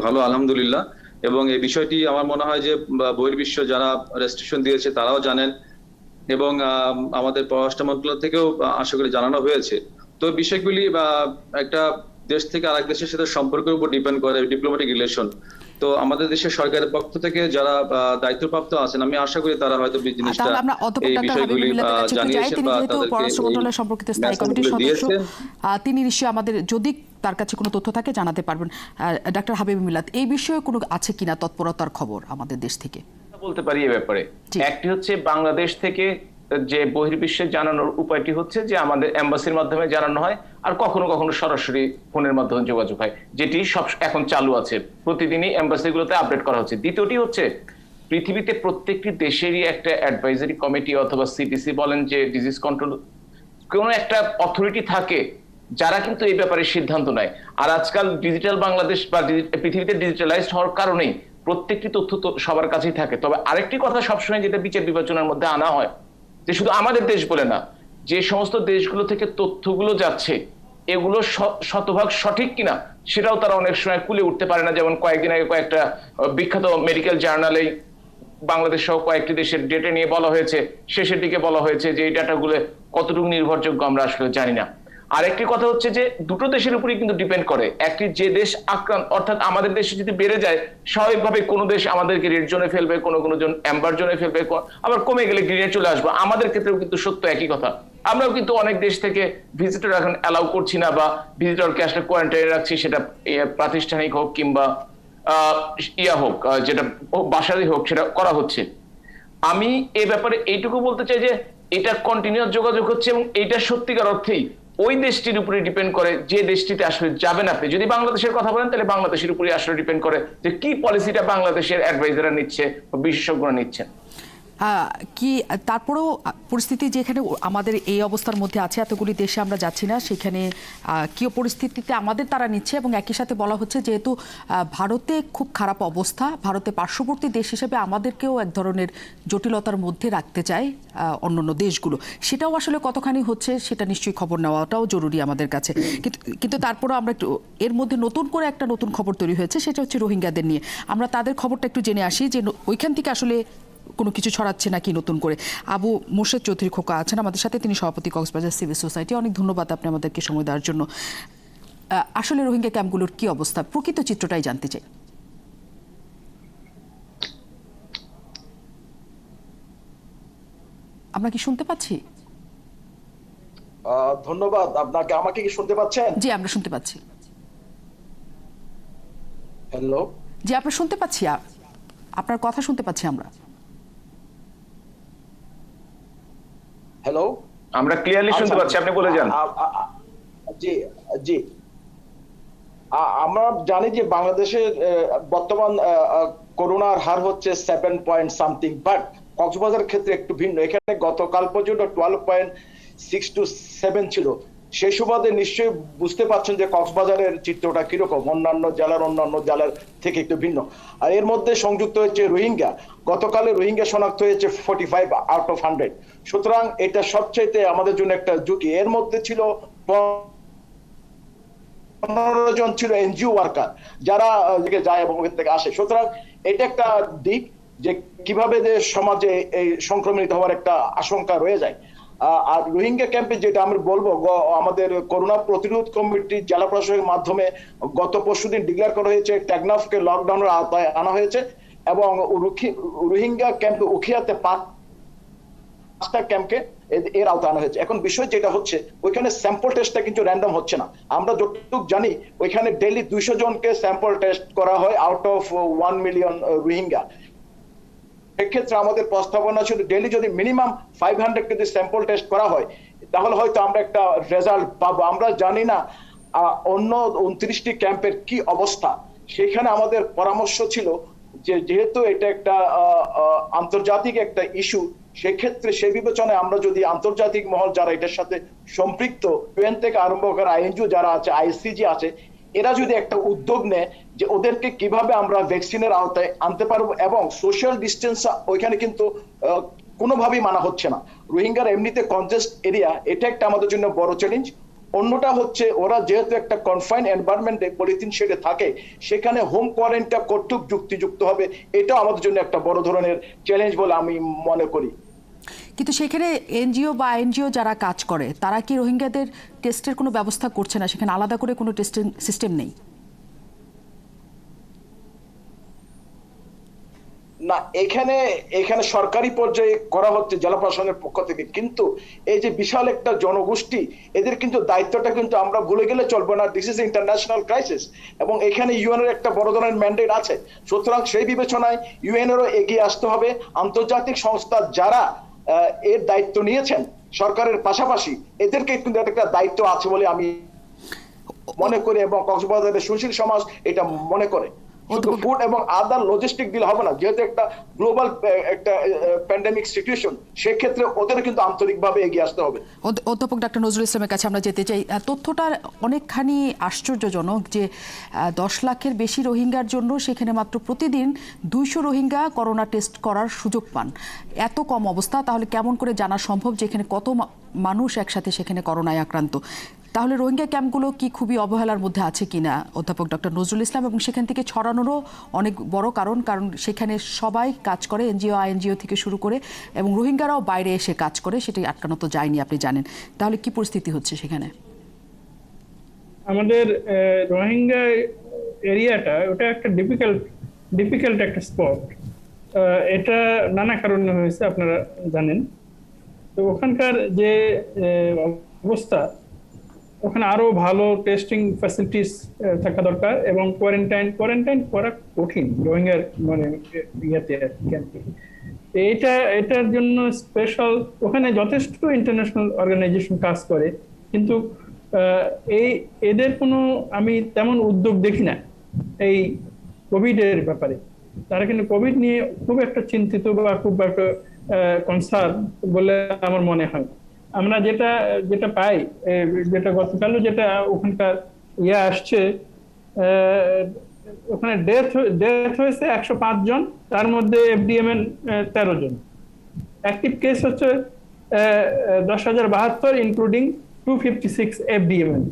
ভালো আলহামদুলিল্লাহ। এবং এই বিষয়টি আমার মনে হয় যে বহির্বিশ্ব যারা রেস্ট্রিকশন দিয়েছে তারাও জানেন এবং আমাদের পররাষ্ট্র মন্ত্রণালয় থেকেও আশা করি জানানো হয়েছে। তো বিষয়গুলি একটা দেশ থেকে আরেক দেশের সাথে সম্পর্কের উপর ডিপেন্ড করে, ডিপ্লোম্যাটিক রিলেশন। তো আমাদের দেশের সরকারের পক্ষ থেকে যারা দায়িত্বপ্রাপ্ত আছেন, আমি আশা করি তারা হয়তো জিনিসটা এই বিষয়গুলি জানিয়েছেন বা পররাষ্ট্র মন্ত্রণালয় সম্পর্কিত স্থায়ী কমিটির সদস্য, তিনি নিশ্চয়ই আমাদের যদি তার কাছে কোনো তথ্য থাকে জানাতে পারবেন। ডাক্তার হাবিব মিল্লাত, এই বিষয়ে কোনো আছে কিনা তৎপরতার খবর আমাদের দেশ থেকে? বলতে পারি এ ব্যাপারে। একটি হচ্ছে বাংলাদেশ থেকে যে বহির্বিশ্বে জানানোর উপায়টি হচ্ছে যে আমাদের এম্বাসির মাধ্যমে জানানো হয়, আর কখনো কখনো সরাসরি ফোনের মাধ্যমে যোগাযোগ হয়, যেটি সব এখন চালু আছে, প্রতিদিনই এম্বাসিগুলোতে আপডেট করা হচ্ছে। দ্বিতীয়টি হচ্ছে পৃথিবীতে প্রত্যেকটি দেশেরই একটা অ্যাডভাইজারি কমিটি অথবা সিডিসি বলেন যে ডিজিজ কন্ট্রোল, কোনো একটা অথরিটি থাকে যারা কিন্তু এই ব্যাপারে সিদ্ধান্ত নেয়। আর আজকাল ডিজিটাল বাংলাদেশ বা পৃথিবীতে ডিজিটালাইজড হওয়ার কারণেই প্রত্যেকটি তথ্য তো সবার কাছেই থাকে। তবে আরেকটি কথা সবসময় যেটা বিচার বিবেচনার মধ্যে আনা হয়, যে শুধু আমাদের দেশ বলে না, যে সমস্ত দেশগুলো থেকে তথ্যগুলো যাচ্ছে এগুলো শতভাগ সঠিক কিনা সেটাও তারা অনেক সময় কুলে উঠতে পারে না। যেমন কয়েকদিন আগে কয়েকটা বিখ্যাত মেডিকেল জার্নালেই বাংলাদেশ সহ কয়েকটি দেশের ডেটা নিয়ে বলা হয়েছে, শেষের দিকে বলা হয়েছে যে এই ডাটাগুলো কতটুকু নির্ভরযোগ্য আমরা আসলে জানি না। আরেকটি কথা হচ্ছে যে দুটো দেশের উপরেই কিন্তু ডিপেন্ড করে। একটি যে দেশ আক্রান্ত, অর্থাৎ আমাদের দেশে যদি বেড়ে যায়, স্বাভাবিকভাবে কোনো দেশ আমাদেরকে রেড জোনে ফেলবে, কোনো জন অ্যাম্বার জোনে ফেলবে, আবার কমে গেলে গ্রিনে চলে আসবো। আমাদের ক্ষেত্রেও কিন্তু সত্য একই কথা। আমরাও কিন্তু অনেক দেশ থেকে ভিজিটর এখন অ্যালাউ করছি না, বা ভিজিটরকে আসলে কোয়ারেন্টাইনে রাখছি, সেটা প্রাতিষ্ঠানিক হোক কিংবা হোক, যেটা বাসারই হোক, সেটা করা হচ্ছে। আমি এ ব্যাপারে এইটুকু বলতে চাই যে এটা কন্টিনিউয়াস যোগাযোগ হচ্ছে, এবং এইটা সত্যিকার অর্থেই ওই দেশটির উপরে ডিপেন্ড করে যে দেশটিতে আসলে যাবেন আপনি। যদি বাংলাদেশের কথা বলেন তাহলে বাংলাদেশের উপরে আসলে ডিপেন্ড করে যে কি পলিসিটা বাংলাদেশের অ্যাডভাইজাররা নিচ্ছে বা বিশেষজ্ঞরা নিচ্ছেন। কি তারপরেও পরিস্থিতি যেখানে আমাদের এই অবস্থার মধ্যে আছে, এতগুলি দেশে আমরা যাচ্ছি না, সেখানে কি পরিস্থিতিতে আমাদের তারা নিচ্ছে, এবং একই সাথে বলা হচ্ছে যেহেতু ভারতে খুব খারাপ অবস্থা, ভারতে পার্শ্ববর্তী দেশ হিসেবে আমাদেরকেও এক ধরনের জটিলতার মধ্যে রাখতে চায় অন্যান্য দেশগুলো, সেটাও আসলে কতখানি হচ্ছে সেটা নিশ্চয়ই খবর নেওয়াটাও জরুরি আমাদের কাছে। কিন্তু তারপরেও আমরা একটু এর মধ্যে নতুন করে একটা নতুন খবর তৈরি হয়েছে, সেটা হচ্ছে রোহিঙ্গাদের নিয়ে। আমরা তাদের খবরটা একটু জেনে আসি যে ওইখান থেকে আসলে কোনো কিছু ছড়াচ্ছে নাকি নতুন করে। আবু মোর্শেদ চৌধুরী খোকা আছেন আমাদের সাথে, তিনি সভাপতি কক্সবাজার সিভিল সোসাইটি। অনেক ধন্যবাদ আপনি আমাদেরকে সময় দেওয়ার জন্য। আসলে রোহিঙ্গা ক্যাম্পগুলোর কি অবস্থা, প্রকৃত চিত্রটাই জানতে চাই। আমরা কি শুনতে পাচ্ছি? ধন্যবাদ আপনাকে। আমাকে কি শুনতে পাচ্ছেন? জি, আমরা শুনতে পাচ্ছি। হ্যালো, জি, আমরা শুনতে পাচ্ছি, আপনার কথা শুনতে পাচ্ছি আমরা। হ্যালো, আমরা ক্লিয়ারলি শুনতে পাচ্ছি, আপনি বলে যান। জি জি, আমরা জানি যে বাংলাদেশের বর্তমান করোনার হার হচ্ছে 7 বাট কক্সবাজার ক্ষেত্রে একটু ভিন্ন। এখানে গতকাল পর্যন্ত 12.6 ছিল। সেই সুবাদে নিশ্চয়ই বুঝতে পারছেন যে কক্সবাজারের চিত্রটা কিরকম, অন্যান্য জেলার থেকে একটু ভিন্ন। আর এর মধ্যে সংযুক্ত হয়েছে রোহিঙ্গা। গতকালে রোহিঙ্গা শনাক্ত হয়েছে 45 আউট অফ 100। সুতরাং এটা সবচেয়ে আমাদের জন্য একটা ঝুঁকি। এর মধ্যে ছিল 15 জন ছিল এনজিও ওয়ার্কার যারা যায় এবং ওখান থেকে আসে। সুতরাং এটা একটা দিক যে কিভাবে যে সমাজে এই সংক্রমিত হওয়ার একটা আশঙ্কা রয়ে যায়। আর রোহিঙ্গা ক্যাম্পে যেটা আমি বলবো, আমাদের করোনা প্রতিরোধ কমিটি জেলা প্রশাসনের মাধ্যমে গত পরশুদিন ডিক্লেয়ার করা হয়েছে টেকনাফকে লকডাউনের আওতায় আনা হয়েছে এবং রোহিঙ্গা ক্যাম্পে উখিয়াতে 5টা ক্যাম্পকে এর আওতায় আনা হয়েছে। এখন বিষয় যেটা হচ্ছে ওইখানে স্যাম্পল টেস্টটা কিন্তু র্যান্ডম হচ্ছে না। আমরা যতটুকু জানি ওইখানে ডেইলি 200 জনকে স্যাম্পল টেস্ট করা হয় আউট অফ 1 মিলিয়ন রোহিঙ্গা। এক্ষেত্রে আমাদের প্রস্তাবনা ছিল ডেইলি যদি মিনিমাম 500 যদি স্যাম্পল টেস্ট করা হয় তাহলে হয়তো আমরা একটা রেজাল্ট পাবো। আমরা জানি না অন্য 29টি ক্যাম্পের কি অবস্থা। সেখানে আমাদের পরামর্শ ছিল যে যেহেতু এটা একটা আন্তর্জাতিক একটা ইস্যু, সেক্ষেত্রে সেই বিবেচনায় আমরা যদি আন্তর্জাতিক মহল যারা এটার সাথে সম্পৃক্ত, ইউএন থেকে আরম্ভ করে আইএনজিও যারা আছে, আইসিজি আছে, এরা যদি একটা উদ্যোগ নেয় যে ওদেরকে কিভাবে আমরা ভ্যাকসিনের আওতায় আনতে পারবো এবং সোশ্যাল ডিস্টেন্স ওইখানে কিন্তু কোনোভাবেই মানা হচ্ছে না। রোহিঙ্গার এমনিতে কনজেস্ট এরিয়া, এটা একটা আমাদের জন্য বড় চ্যালেঞ্জ। অন্যটা হচ্ছে ওরা যেহেতু একটা কনফাইন্ড এনভায়রনমেন্টে পলিথিন শেডে থাকে, সেখানে হোম কোয়ারেন্টাইনটা কতটুকু যুক্তিযুক্ত হবে এটাও আমাদের জন্য একটা বড় ধরনের চ্যালেঞ্জ বলে আমি মনে করি। কিন্তু সেখানে এনজিও বা এনজিও যারা কাজ করে তারা কি রোহিঙ্গাদের টেস্টের কোনো ব্যবস্থা করছে না? সেখানে আলাদা করে কোনো টেস্টিং সিস্টেম নেই? না, এখানে সরকারি পর্যায়ে করা হচ্ছে জেলা প্রশাসনের পক্ষ থেকে, কিন্তু এই যে বিশাল একটা জনগোষ্ঠী, এদের কিন্তু দায়িত্বটা কিন্তু আমরা ভুলে গেলে চলবে না। দিস ইজ ইন্টারন্যাশনাল ক্রাইসিস এবং এখানে ইউএন এর একটা বড় ধরনের ম্যান্ডেট আছে। সুতরাং সেই বিবেচনায় ইউএন এরও এগিয়ে আসতে হবে। আন্তর্জাতিক সংস্থা যারা এর দায়িত্ব নিয়েছেন সরকারের পাশাপাশি, এদেরকে কিন্তু একটা দায়িত্ব আছে বলে আমি মনে করি এবং কক্সবাজারের সুশীল সমাজ এটা মনে করে। শুধু ফুড এবং আদার লজিস্টিক দিলে হবে না, যেহেতু একটা গ্লোবাল একটা প্যান্ডেমিক সিচুয়েশন, সেক্ষেত্রে ওদের কিন্তু আন্তরিকভাবে এগিয়ে আসতে হবে। অধ্যাপক ডক্টর নজরুল ইসলামের কাছে আমরা যেতে চাই। তথ্যটা অনেকখানি আশ্চর্যজনক যে 10 লাখের বেশি রোহিঙ্গার জন্য সেখানে মাত্র প্রতিদিন 200 রোহিঙ্গা করোনা টেস্ট করার সুযোগ পান। এত কম অবস্থা, তাহলে কেমন করে জানা সম্ভব যে এখানে কত মানুষ একসাথে সেখানে করোনায় আক্রান্ত? তাহলে রোহিঙ্গা ক্যাম্পগুলো কি খুবই অবহেলার মধ্যে আছে কিনা অধ্যাপক ডক্টর নজরুল ইসলাম? এবং সেখান থেকে ছড়ানোরও অনেক বড় কারণ সেখানে সবাই কাজ করে, এনজিও আইএনজিও থেকে শুরু করে, এবং রোহিঙ্গারাও বাইরে এসে কাজ করে, সেটাই আটকানো তো যায়নি, আপনি জানেন। তাহলে কি পরিস্থিতি হচ্ছে সেখানে? আমাদের রোহিঙ্গা এরিয়াটা ওটা একটা ডিফিকাল্ট একটা স্পট। এটা নানা কারণে হয়েছে, আপনারা জানেন। তো ওখানকার যে অবস্থা, ওখানে আরো ভালো টেস্টিং ফ্যাসিলিটিস থাকা দরকার এবং কোয়ারেন্টাইন করা কঠিন রোহিঙ্গার মানে ইয়াতে ক্যাম্পে। এটার জন্য স্পেশাল ওখানে যথেষ্ট ইন্টারন্যাশনাল অর্গানাইজেশন কাজ করে, কিন্তু এদের কোনো আমি তেমন উদ্যোগ দেখি না এই কোভিডের ব্যাপারে। তারা কিন্তু কোভিড নিয়ে খুব একটা চিন্তিত বা খুব একটা কনসার্ন বলে আমার মনে হয়। আমরা যেটা পাই, যেটা গতকালও যেটা ওখানকার আসছে, ওখানে ডেথ হয়েছে 105 জন, তার মধ্যে এফডিএমএন 13 জন। অ্যাক্টিভ কেস হচ্ছে 10,072 ইনক্লুডিং 256 এফডিএমএন।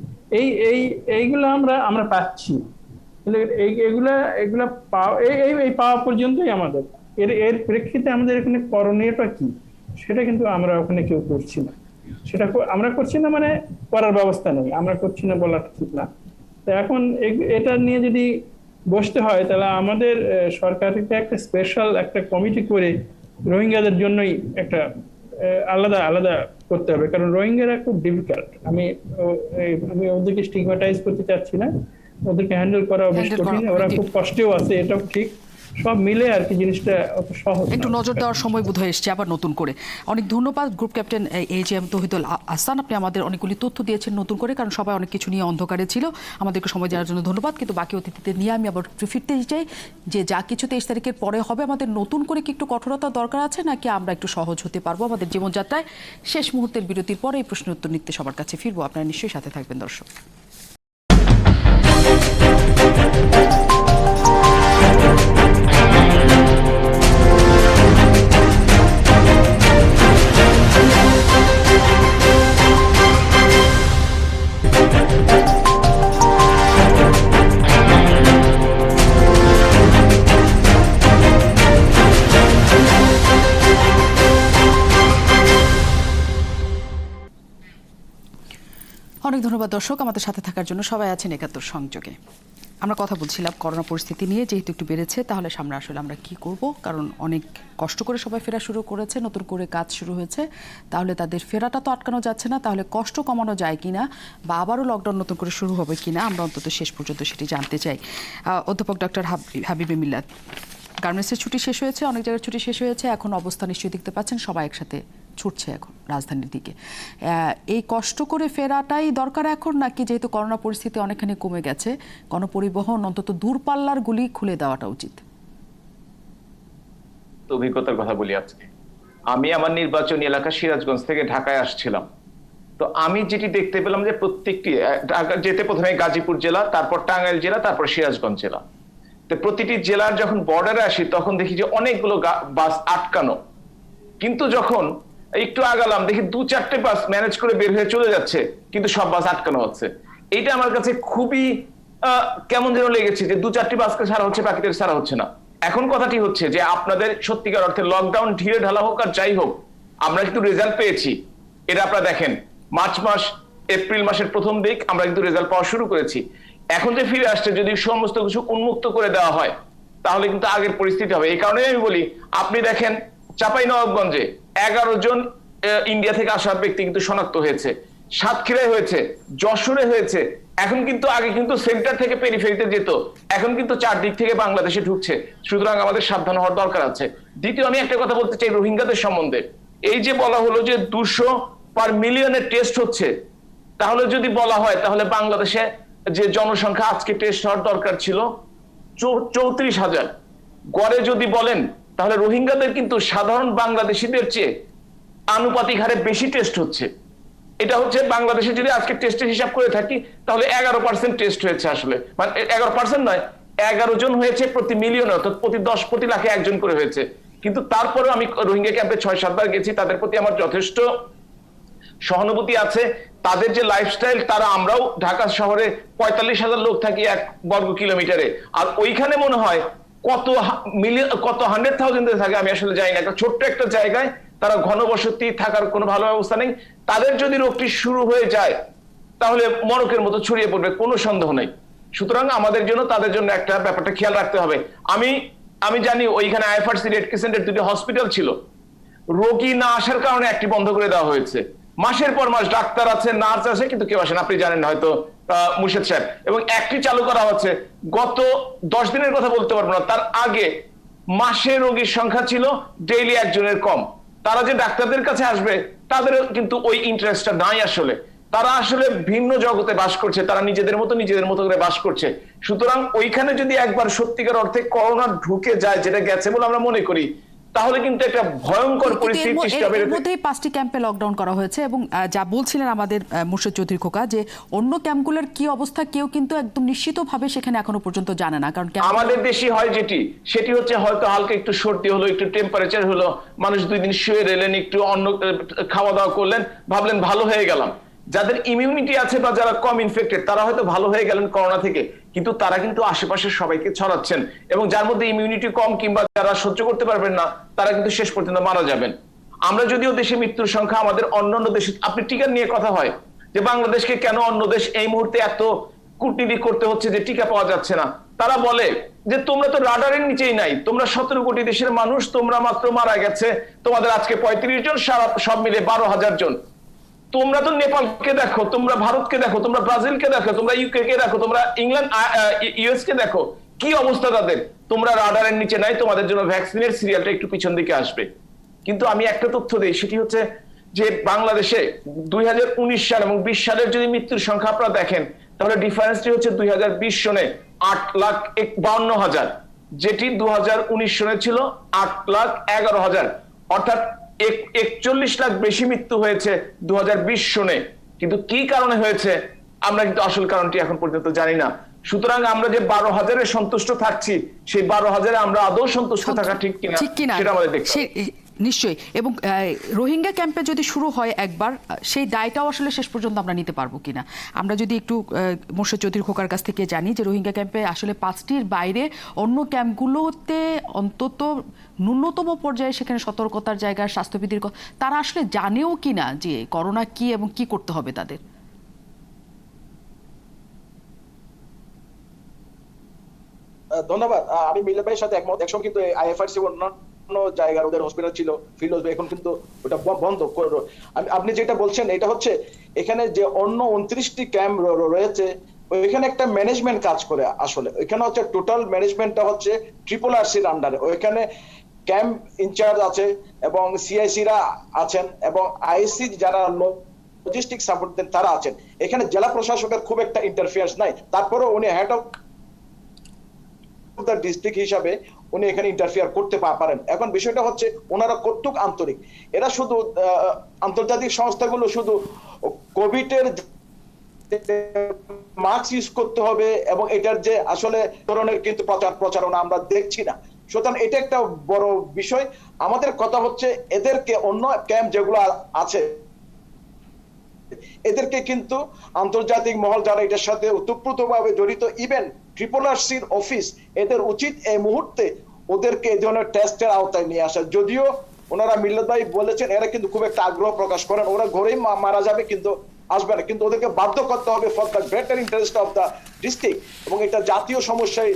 এইগুলো আমরা পাচ্ছি। এগুলা পাওয়া পর্যন্তই আমাদের। এর প্রেক্ষিতে আমাদের এখানে করণীয়টা কি সেটা কিন্তু আমরা ওখানে কেউ করছি না। সেটা আমরা করছি না মানে করার ব্যবস্থা নেই, আমরা করছি না বলা ঠিক না। তো এখন এটা নিয়ে যদি বসতে হয় তাহলে আমাদের সরকারকে একটা স্পেশাল একটা কমিটি করে রোহিঙ্গাদের জন্যই একটা আলাদা করতে হবে, কারণ রোহিঙ্গারা খুব ডিফিকাল্ট। আমি ওদেরকে স্টিগমাটাইজ করতে চাচ্ছি না, ওদেরকে হ্যান্ডেল করা বেশ কঠিন, ওরা খুব কষ্টেও আছে, এটাও ঠিক। সব মিলে আর কি জিনিসটা অত সহজ। একটু নজর দেওয়ার সময় বোধ হয়ে এসছে আবার নতুন করে। অনেক ধন্যবাদ group captain AGM Tauhidul Ahsan, আপনি আমাদের অনেকগুলি তথ্য দিয়েছেন নতুন করে, কারণ সবাই অনেক কিছু নিয়ে অন্ধকারে ছিল। আমাদেরকে সময় দেওয়ার জন্য ধন্যবাদ। কিন্তু বাকি অতিথিদের নিয়ে আমি আবার ফিরতে চাই যে যা কিছু 23 তারিখের পরে হবে, আমাদের নতুন করে কি একটু কঠোরতা দরকার আছে নাকি আমরা একটু সহজ হতে পারবো আমাদের জীবনযাত্রায়? শেষ মুহূর্তের বিরতির পরে এই প্রশ্নের উত্তর নিতে সবার কাছে ফিরবো। আপনারা নিশ্চয়ই সাথে থাকবেন দর্শক। অনেক ধন্যবাদ দর্শক আমাদের সাথে থাকার জন্য। সবাই আছেন ৭১ সংযোগে। আমরা কথা বলছিলাম করোনা পরিস্থিতি নিয়ে, যেহেতু একটু বেড়েছে, তাহলে সামনে আসলে আমরা কি করব, কারণ অনেক কষ্ট করে সবাই ফেরা শুরু করেছে, নতুন করে কাজ শুরু হয়েছে, তাহলে তাদের ফেরাটা তো আটকানো যাচ্ছে না, তাহলে কষ্ট কমানো যায় কিনা বা আবারও লকডাউন নতুন করে শুরু হবে কিনা আমরা অন্তত শেষ পর্যন্ত সেটি জানতে চাই। অধ্যাপক ডক্টর হাবিবে মিল্লাত, গার্মেন্টসের ছুটি শেষ হয়েছে, অনেক জায়গায় ছুটি শেষ হয়েছে, এখন অবস্থা নিশ্চয়ই দেখতে পাচ্ছেন সবাই একসাথে ছুটছে এখন রাজধানীর দিকে। এই কষ্ট করে ফেরাটাই দরকার এখন, নাকি যেহেতু করোনা পরিস্থিতি অনেকখানি কমে গেছে গণপরিবহন অন্তত দূরপাল্লার গুলি খুলে দেওয়াটা উচিত? অভিজ্ঞতার কথা বলি আজকে। আমি আমার নির্বাচনী এলাকা সিরাজগঞ্জ থেকে ঢাকায় আসছিলাম, তো আমি যেটি দেখতে পেলাম যে প্রত্যেকটি যেতে প্রথমে গাজীপুর জেলা, তারপর টাঙ্গাইল জেলা, তারপর সিরাজগঞ্জ জেলা। তো প্রতিটি জেলার যখন বর্ডারে আসি তখন দেখি যে অনেকগুলো বাস আটকানো, কিন্তু যখন একটু আগালাম দেখি ২-৪টে বাস ম্যানেজ করে বের হয়ে চলে যাচ্ছে, কিন্তু সব বাস আটকানো হচ্ছে। এইটা আমার কাছে খুবই কেমন যেন লেগেছে যে ২-৪টি বাসকে ছাড়া হচ্ছে, বাকিদের ছাড়া হচ্ছে না। এখন কথাটি হচ্ছে যে আপনাদের সত্যিকার অর্থে লকডাউন ঢিলে ঢালা হোক আর যাই হোক, আমরা কিন্তু রেজাল্ট পেয়েছি। এটা আপনারা দেখেন, মার্চ মাস, এপ্রিল মাসের প্রথম দিক আমরা কিন্তু রেজাল্ট পাওয়া শুরু করেছি। এখন যে ফিরে আসছে, যদি সমস্ত কিছু উন্মুক্ত করে দেওয়া হয় তাহলে কিন্তু আগের পরিস্থিতি হবে। এই কারণে আমি বলি, আপনি দেখেন চাঁপাইনবাবগঞ্জে 11 জন ইন্ডিয়া থেকে আসা ব্যক্তি কিন্তু শনাক্ত হয়েছে, সাতক্ষীরায় হয়েছে, যশোরে হয়েছে। এখন কিন্তু আগে কিন্তু সেন্টার থেকে পেরিফেরিতে যেত, এখন কিন্তু চারদিক থেকে বাংলাদেশে ঢুকছে। সুতরাং আমাদের সাবধান হওয়ার দরকার আছে। দ্বিতীয়, আমি একটা কথা বলতে চাই রোহিঙ্গাদের সম্বন্ধে। এই যে বলা হলো যে 200 পার মিলিয়নের টেস্ট হচ্ছে, তাহলে যদি বলা হয় তাহলে বাংলাদেশে যে জনসংখ্যা আজকে টেস্ট হওয়ার দরকার ছিল 34,000, গড়ে যদি বলেন তাহলে রোহিঙ্গাদের কিন্তু সাধারণ বাংলাদেশিদের চেয়ে আনুপাতিক হারে বেশি টেস্ট হচ্ছে। এটা হচ্ছে বাংলাদেশে যদি আজকে টেস্টের হিসাব করে থাকি তাহলে 11% টেস্ট হয়েছে, আসলে মানে 11% নয়, 11 জন হয়েছে প্রতি মিলিয়নে, অর্থাৎ প্রতি লাখে একজন করে হয়েছে। কিন্তু তারপরেও আমি রোহিঙ্গা ক্যাম্পে 6-7 বার গেছি, তাদের প্রতি আমার যথেষ্ট সহানুভূতি আছে। তাদের যে লাইফস্টাইল, তারা, আমরাও ঢাকা শহরে 45,000 লোক থাকি 1 বর্গ কিলোমিটারে, আর ওইখানে মনে হয় কত 100,000 থাকে আমি আসলে জানি না। একটা ছোট্ট একটা জায়গায় তারা ঘনবসতি, থাকার কোনো ভালো ব্যবস্থা নেই। তাদের যদি রোগটি শুরু হয়ে যায় তাহলে মরকের মতো ছড়িয়ে পড়বে, কোনো সন্দেহ নেই। সুতরাং আমাদের জন্য তাদের জন্য একটা ব্যাপারটা খেয়াল রাখতে হবে। আমি জানি ওইখানে আইএফআরসি রেড ক্রিসেন্টের 2টি হসপিটাল ছিল, রোগী না আসার কারণে একটি বন্ধ করে দেওয়া হয়েছে। মাসের পর মাস ডাক্তার আছে, নার্স আছে, কিন্তু কেউ আসেন, আপনি জানেন হয়তো মুর্শেদ সাহেব। এবং একটি চালু করা হচ্ছে গত 10 দিনের কথা বলতে পারবো না, তার আগে মাসে রোগীর সংখ্যা ছিল ডেইলি 1 জনের কম। তারা যে ডাক্তারদের কাছে আসবে তাদের কিন্তু ওই ইন্টারেস্টটা নাই আসলে। তারা আসলে ভিন্ন জগতে বাস করছে, তারা নিজেদের মতো করে বাস করছে। সুতরাং ওইখানে যদি একবার সত্যিকার অর্থে করোনা ঢুকে যায়, যেটা গেছে বলে আমরা মনে করি, তাহলে কিন্তু একটা ভয়ঙ্কর পরিস্থিতি সৃষ্টি হবে। এর মধ্যেই 5টি ক্যাম্পে লকডাউন করা হয়েছে, এবং যা বলছিলেন আমাদের মুর্শেদ চৌধুরী খোকা, যে অন্য ক্যাম্পগুলোর কি অবস্থা কেউ কিন্তু একদম নিশ্চিতভাবে সেখানে এখনো পর্যন্ত জানে না। কারণ আমাদের দেশে হয় সেটি হচ্ছে হয়তো হালকা একটু সর্দি হলো, একটু টেম্পারেচার হলো, মানুষ 2 দিন শুয়ে রইলেন, একটু অন্য খাওয়া দাওয়া করলেন, ভাবলেন ভালো হয়ে গেলাম। যাদের ইমিউনিটি আছে বা যারা কম ইনফেক্টেড তারা হয়তো ভালো হয়ে গেলেন করোনা থেকে, কিন্তু তারা কিন্তু আশেপাশের সবাইকে ছড়াচ্ছেন। এবং যার মধ্যে ইমিউনিটি কম কিংবা যারা সহ্য করতে পারবেন না, তারা কিন্তু শেষ পর্যন্ত মারা যাবেন। আমরা যদিও দেশে মৃত্যুর সংখ্যা আমাদের অন্যান্য দেশে, আপনি টিকা নিয়ে কথা হয় যে বাংলাদেশকে কেন অন্য দেশ এই মুহূর্তে এত কূটনীতি করতে হচ্ছে যে টিকা পাওয়া যাচ্ছে না, তারা বলে যে তোমরা তো রাডারের নিচেই নাই, তোমরা 17 কোটি দেশের মানুষ, তোমরা মাত্র মারা গেছে তোমাদের আজকে 35 জন, সব মিলে 12,000 জন। তোমরা তো নেপালকে দেখো, তোমরা ভারতকে দেখো, তোমরা ব্রাজিলকে দেখো, তোমরা ইউকে কে দেখো, তোমরা ইংল্যান্ড ইউএস কে দেখো, কি অবস্থা তাদের। তোমরা রাডারের নিচে নাই, তোমাদের জন্য ভ্যাকসিনের সিরিয়ালটা একটু পিছন দিকে আসবে। কিন্তু আমি একটা তথ্য দেই, সেটি হচ্ছে যে বাংলাদেশে 2019 সাল এবং 20 সালের যদি মৃত্যুর সংখ্যা আপনারা দেখেন, তাহলে ডিফারেন্সটি হচ্ছে 2020 সনে 8,52,000, যেটি 2019 সনে ছিল 8,11,000, অর্থাৎ 41 লাখ বেশি মৃত্যু হয়েছে 2020 সনে। কিন্তু কি কারণে হয়েছে আমরা কিন্তু আসল কারণটি এখন পর্যন্ত জানি না। সুতরাং আমরা যে 12,000-এ সন্তুষ্ট থাকছি, সেই 12,000-এ আমরা আদৌ সন্তুষ্ট থাকা ঠিক কিনা সেটা আমাদের দেখতে হবে। নিশ্চয়ই। এবং রোহিঙ্গা ক্যাম্পে যদি শুরু হয় একবার, সেই দায়টাও আসলে শেষ পর্যন্ত আমরা নিতে পারবো কিনা। আমরা যদি একটু মোর্শেদ চৌধুরী খোকার কাছ থেকে জানি যে রোহিঙ্গা ক্যাম্পে আসলে 5টির বাইরে অন্য ক্যাম্পগুলোতে অন্তত ন্যূনতম পর্যায়ে সেখানে সতর্কতার জায়গা, স্বাস্থ্যবিধির তারা আসলে জানেও কিনা যে করোনা কি এবং কি করতে হবে তাদের। ধন্যবাদ। আমি মিল্লাত ভাইয়ের সাথে একমত। একসময় কিন্তু আইএফআরসি অন্যান্য জায়গার ওদের হসপিটাল ছিল, ফিল্ড হসপিটাল, এখন কিন্তু ওটা বন্ধ। আপনি যেটা বলছেন এটা হচ্ছে এখানে যে অন্য 29টি ক্যাম্প রয়েছে, ওইখানে একটা ম্যানেজমেন্ট কাজ করে। আসলে ওইখানে হচ্ছে টোটাল ম্যানেজমেন্টটা হচ্ছে RRRCর আন্ডারে। ওইখানে ক্যাম্প ইনচার্জ আছে এবং সিআইসিরা আছেন এবং আইসি যারা লজিস্টিক সাপোর্ট দেন তারা আছেন। এখানে জেলা প্রশাসকের খুব একটা ইন্টারফিয়ারেন্স নাই, তারপরেও উনি হেড অফ ডিস্ট্রিক্ট হিসাবে উনি এখানে ইন্টারফিয়ার করতে পারেন। এখন বিষয়টা হচ্ছে ওনারা কতটুক আন্তরিক। এরা শুধু আন্তর্জাতিক সংস্থাগুলো শুধু কোভিড এর মাস্ক ইউজ করতে হবে এবং এটার যে আসলে ধরনের কিন্তু প্রচারণা আমরা দেখছি না। সুতরাং এটা একটা বড় বিষয়। আমাদের কথা হচ্ছে এদেরকে অন্য ক্যাম্প যেগুলো আছে এদেরকে কিন্তু আন্তর্জাতিক মহল যারা এটার সাথে ওতপ্রোতভাবে জড়িত, ইভেন RRRCর অফিস, এদের উচিত এই মুহূর্তে ওদেরকে এই ধরনের টেস্টের আওতায় নিয়ে আসা। যদিও ওনারা মিল্লাত ভাই বলেছেন এরা কিন্তু খুব একটা আগ্রহ প্রকাশ করেন, ওরা ঘরেই মারা যাবে কিন্তু আসবে না, কিন্তু ওদেরকে বাধ্য করতে হবে for the greater interest of the district, এবং এটা জাতীয় সমস্যায়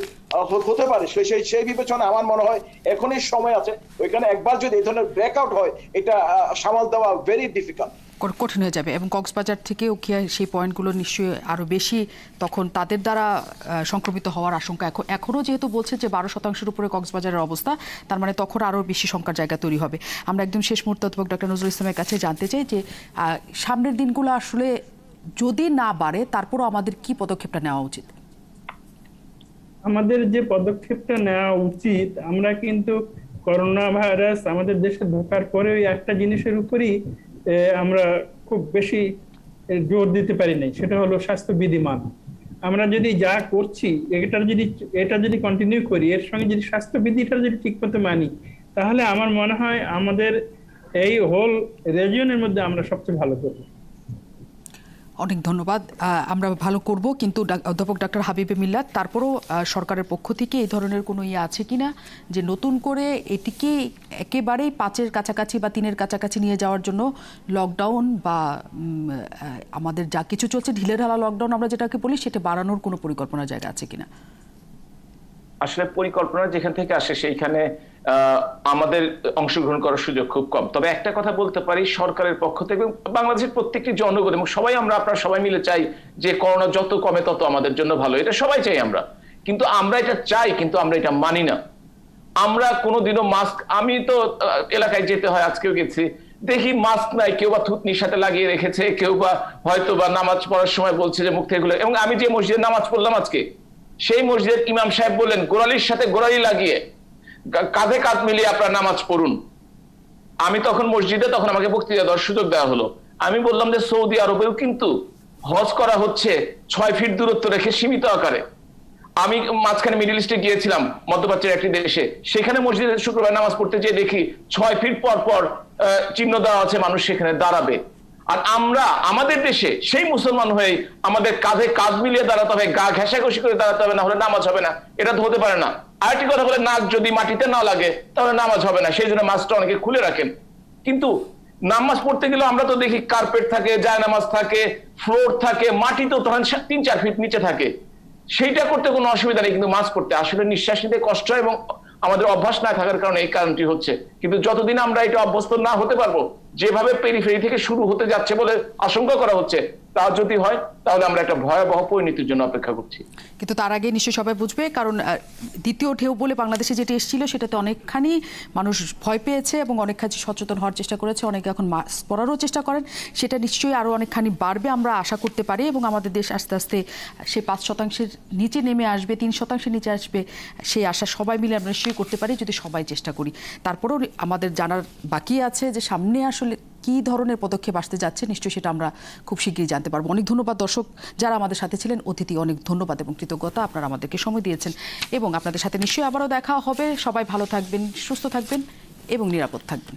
হতে পারে। সেই বিবেচনা আমার মনে হয় এখনই সময় আছে। ওইখানে একবার যদি এই ধরনের ব্রেকআউট হয় এটা সামাল দেওয়া ভেরি ডিফিকাল্ট, কঠিন হয়ে যাবে। এবং কক্সবাজার থেকে উখিয়া সেই পয়েন্টগুলো নিশ্চয়ই আরও বেশি তখন তাদের দ্বারা সংক্রমিত হওয়ার আশঙ্কা এখনও যেহেতু বলছে যে 12% উপরে কক্সবাজারের অবস্থা, তার মানে তখন আরও বেশি শঙ্কার জায়গা তৈরি হবে। আমরা একদম শেষ মুহূর্তে অধ্যাপক ডক্টর নজরুল ইসলামের কাছে জানতে চাই যে সামনের দিনগুলো আসলে যদি না বাড়ে তারপরও আমাদের কি পদক্ষেপটা নেওয়া উচিত? আমাদের যে পদক্ষেপটা নেওয়া উচিত, আমরা কিন্তু করোনা ভাইরাস আমাদের দেশে ঢোকার পরে ওই একটা জিনিসের উপরই আমরা খুব বেশি জোর দিতে পারি নাই, সেটা হলো স্বাস্থ্য বিধিমান। আমরা যদি যা করছি এটা যদি কন্টিনিউ করি, এর সঙ্গে যদি স্বাস্থ্যবিধিটা যদি ঠিক মতো মানি, তাহলে আমার মনে হয় আমাদের এই হোল রিজিয়নের মধ্যে আমরা সবচেয়ে ভালো করব। অনেক ধন্যবাদ। আমরা ভালো করব, কিন্তু অধ্যাপক ডক্টর হাবিবে মিল্লাত, তারপরও সরকারের পক্ষ থেকে এই ধরনের কোনো আছে কিনা যে নতুন করে এটিকে একেবারেই 5-এর কাছাকাছি বা 3-এর কাছাকাছি নিয়ে যাওয়ার জন্য লকডাউন বা আমাদের যা কিছু চলছে ঢিলেঢালা লকডাউন আমরা যেটাকে বলি, সেটা বাড়ানোর কোনো পরিকল্পনার জায়গা আছে কিনা? আসলে পরিকল্পনা যেখান থেকে আসে সেইখানে আমাদের অংশগ্রহণ করার সুযোগ খুব কম। তবে একটা কথা বলতে পারি, সরকারের পক্ষ থেকে বাংলাদেশের প্রত্যেকটি জনগণ এবং সবাই আপনারা সবাই মিলে চাই যে করোনা যত কমে তত আমাদের জন্য ভালো, এটা সবাই চাই আমরা। কিন্তু আমরা এটা চাই, কিন্তু আমরা এটা মানি না। আমরা কোনোদিনও মাস্ক, আমি তো এলাকায় যেতে হয়, আজকেও গেছি, দেখি মাস্ক নাই, কেউ বা থুতনির সাথে লাগিয়ে রেখেছে, কেউ বা হয়তো বা নামাজ পড়ার সময় বলছে যে মুখ থেকে গুলো। এবং আমি যে মসজিদে নামাজ পড়লাম আজকে, সেই মসজিদের ইমাম সাহেব বললেন গোড়ালির সাথে গোড়ালি লাগিয়ে কাঁধে কাঁধ মিলিয়ে আপনারা নামাজ পড়ুন। আমি তখন মসজিদে, তখন আমাকে বক্তৃতা দেওয়ার সুযোগ দেওয়া হলো। আমি বললাম যে সৌদি আরবেও কিন্তু হজ করা হচ্ছে 6 ফিট দূরত্ব রেখে সীমিত আকারে। আমি মাঝখানে মিডল ইস্টে গিয়েছিলাম, মধ্যপ্রাচ্যের একটি দেশে, সেখানে মসজিদে শুক্রবার নামাজ পড়তে যেয়ে দেখি 6 ফিট পর পর চিহ্ন দেওয়া আছে, মানুষ সেখানে দাঁড়াবে। আর আমরা আমাদের দেশে সেই মুসলমান হয়ে আমাদের কাঁধে কাঁধ মিলিয়ে দাঁড়াতে হবে, গা ঘেঁষাঘষি করে দাঁড়াতে হবে, না হলে নামাজ হবে না। এটা তো হতে পারে না। আরেকটি কথা বলে, নাক যদি মাটিতে না লাগে তাহলে নামাজ হবে না, সেই জন্য মাস্কটা অনেকে খুলে রাখেন। কিন্তু নামাজ পড়তে গেলে আমরা তো দেখি কার্পেট থাকে, জায়নামাজ থাকে, ফ্লোর থাকে, মাটিতেও তখন 3-4 ফিট নিচে থাকে। সেইটা করতে কোনো অসুবিধা নেই, কিন্তু মাস্ক পড়তে আসলে নিঃশ্বাস নিতে কষ্ট এবং আমাদের অভ্যাস না থাকার কারণে এই কারণটি হচ্ছে। কিন্তু যতদিন আমরা এটা অভ্যস্ত না হতে পারবো, যেভাবে পেরিফেরি থেকে শুরু হতে যাচ্ছে বলে আশঙ্কা করা হচ্ছে, তা যদি হয় তাহলে আমরা একটা ভয়াবহ পরিণতির জন্য অপেক্ষা করছি। কিন্তু তার আগে নিশ্চয়ই সবাই বুঝবে, কারণ দ্বিতীয় ঢেউ বলে বাংলাদেশে যেটি এসেছিল সেটাতে অনেকখানি মানুষ ভয় পেয়েছে এবং অনেকখানি সচেতন হওয়ার চেষ্টা করেছে, অনেকে এখন মাস্ক পরারও চেষ্টা করেন। সেটা নিশ্চয়ই আরও অনেকখানি বাড়বে আমরা আশা করতে পারি, এবং আমাদের দেশ আস্তে আস্তে সেই 5% নিচে নেমে আসবে, 3% নিচে আসবে, সেই আশা সবাই মিলে আমরা নিশ্চয়ই করতে পারি যদি সবাই চেষ্টা করি। তারপরেও আমাদের জানার বাকি আছে যে সামনে আসলে কী ধরনের পদক্ষেপ আসতে যাচ্ছে, নিশ্চয়ই সেটা আমরা খুব শীঘ্রই জানতে পারবো। অনেক ধন্যবাদ দর্শক যারা আমাদের সাথে ছিলেন, অতিথি অনেক ধন্যবাদ এবং কৃতজ্ঞতা, আপনারা আমাদেরকে সময় দিয়েছেন, এবং আপনাদের সাথে নিশ্চয়ই আবারও দেখা হবে। সবাই ভালো থাকবেন, সুস্থ থাকবেন এবং নিরাপদ থাকবেন।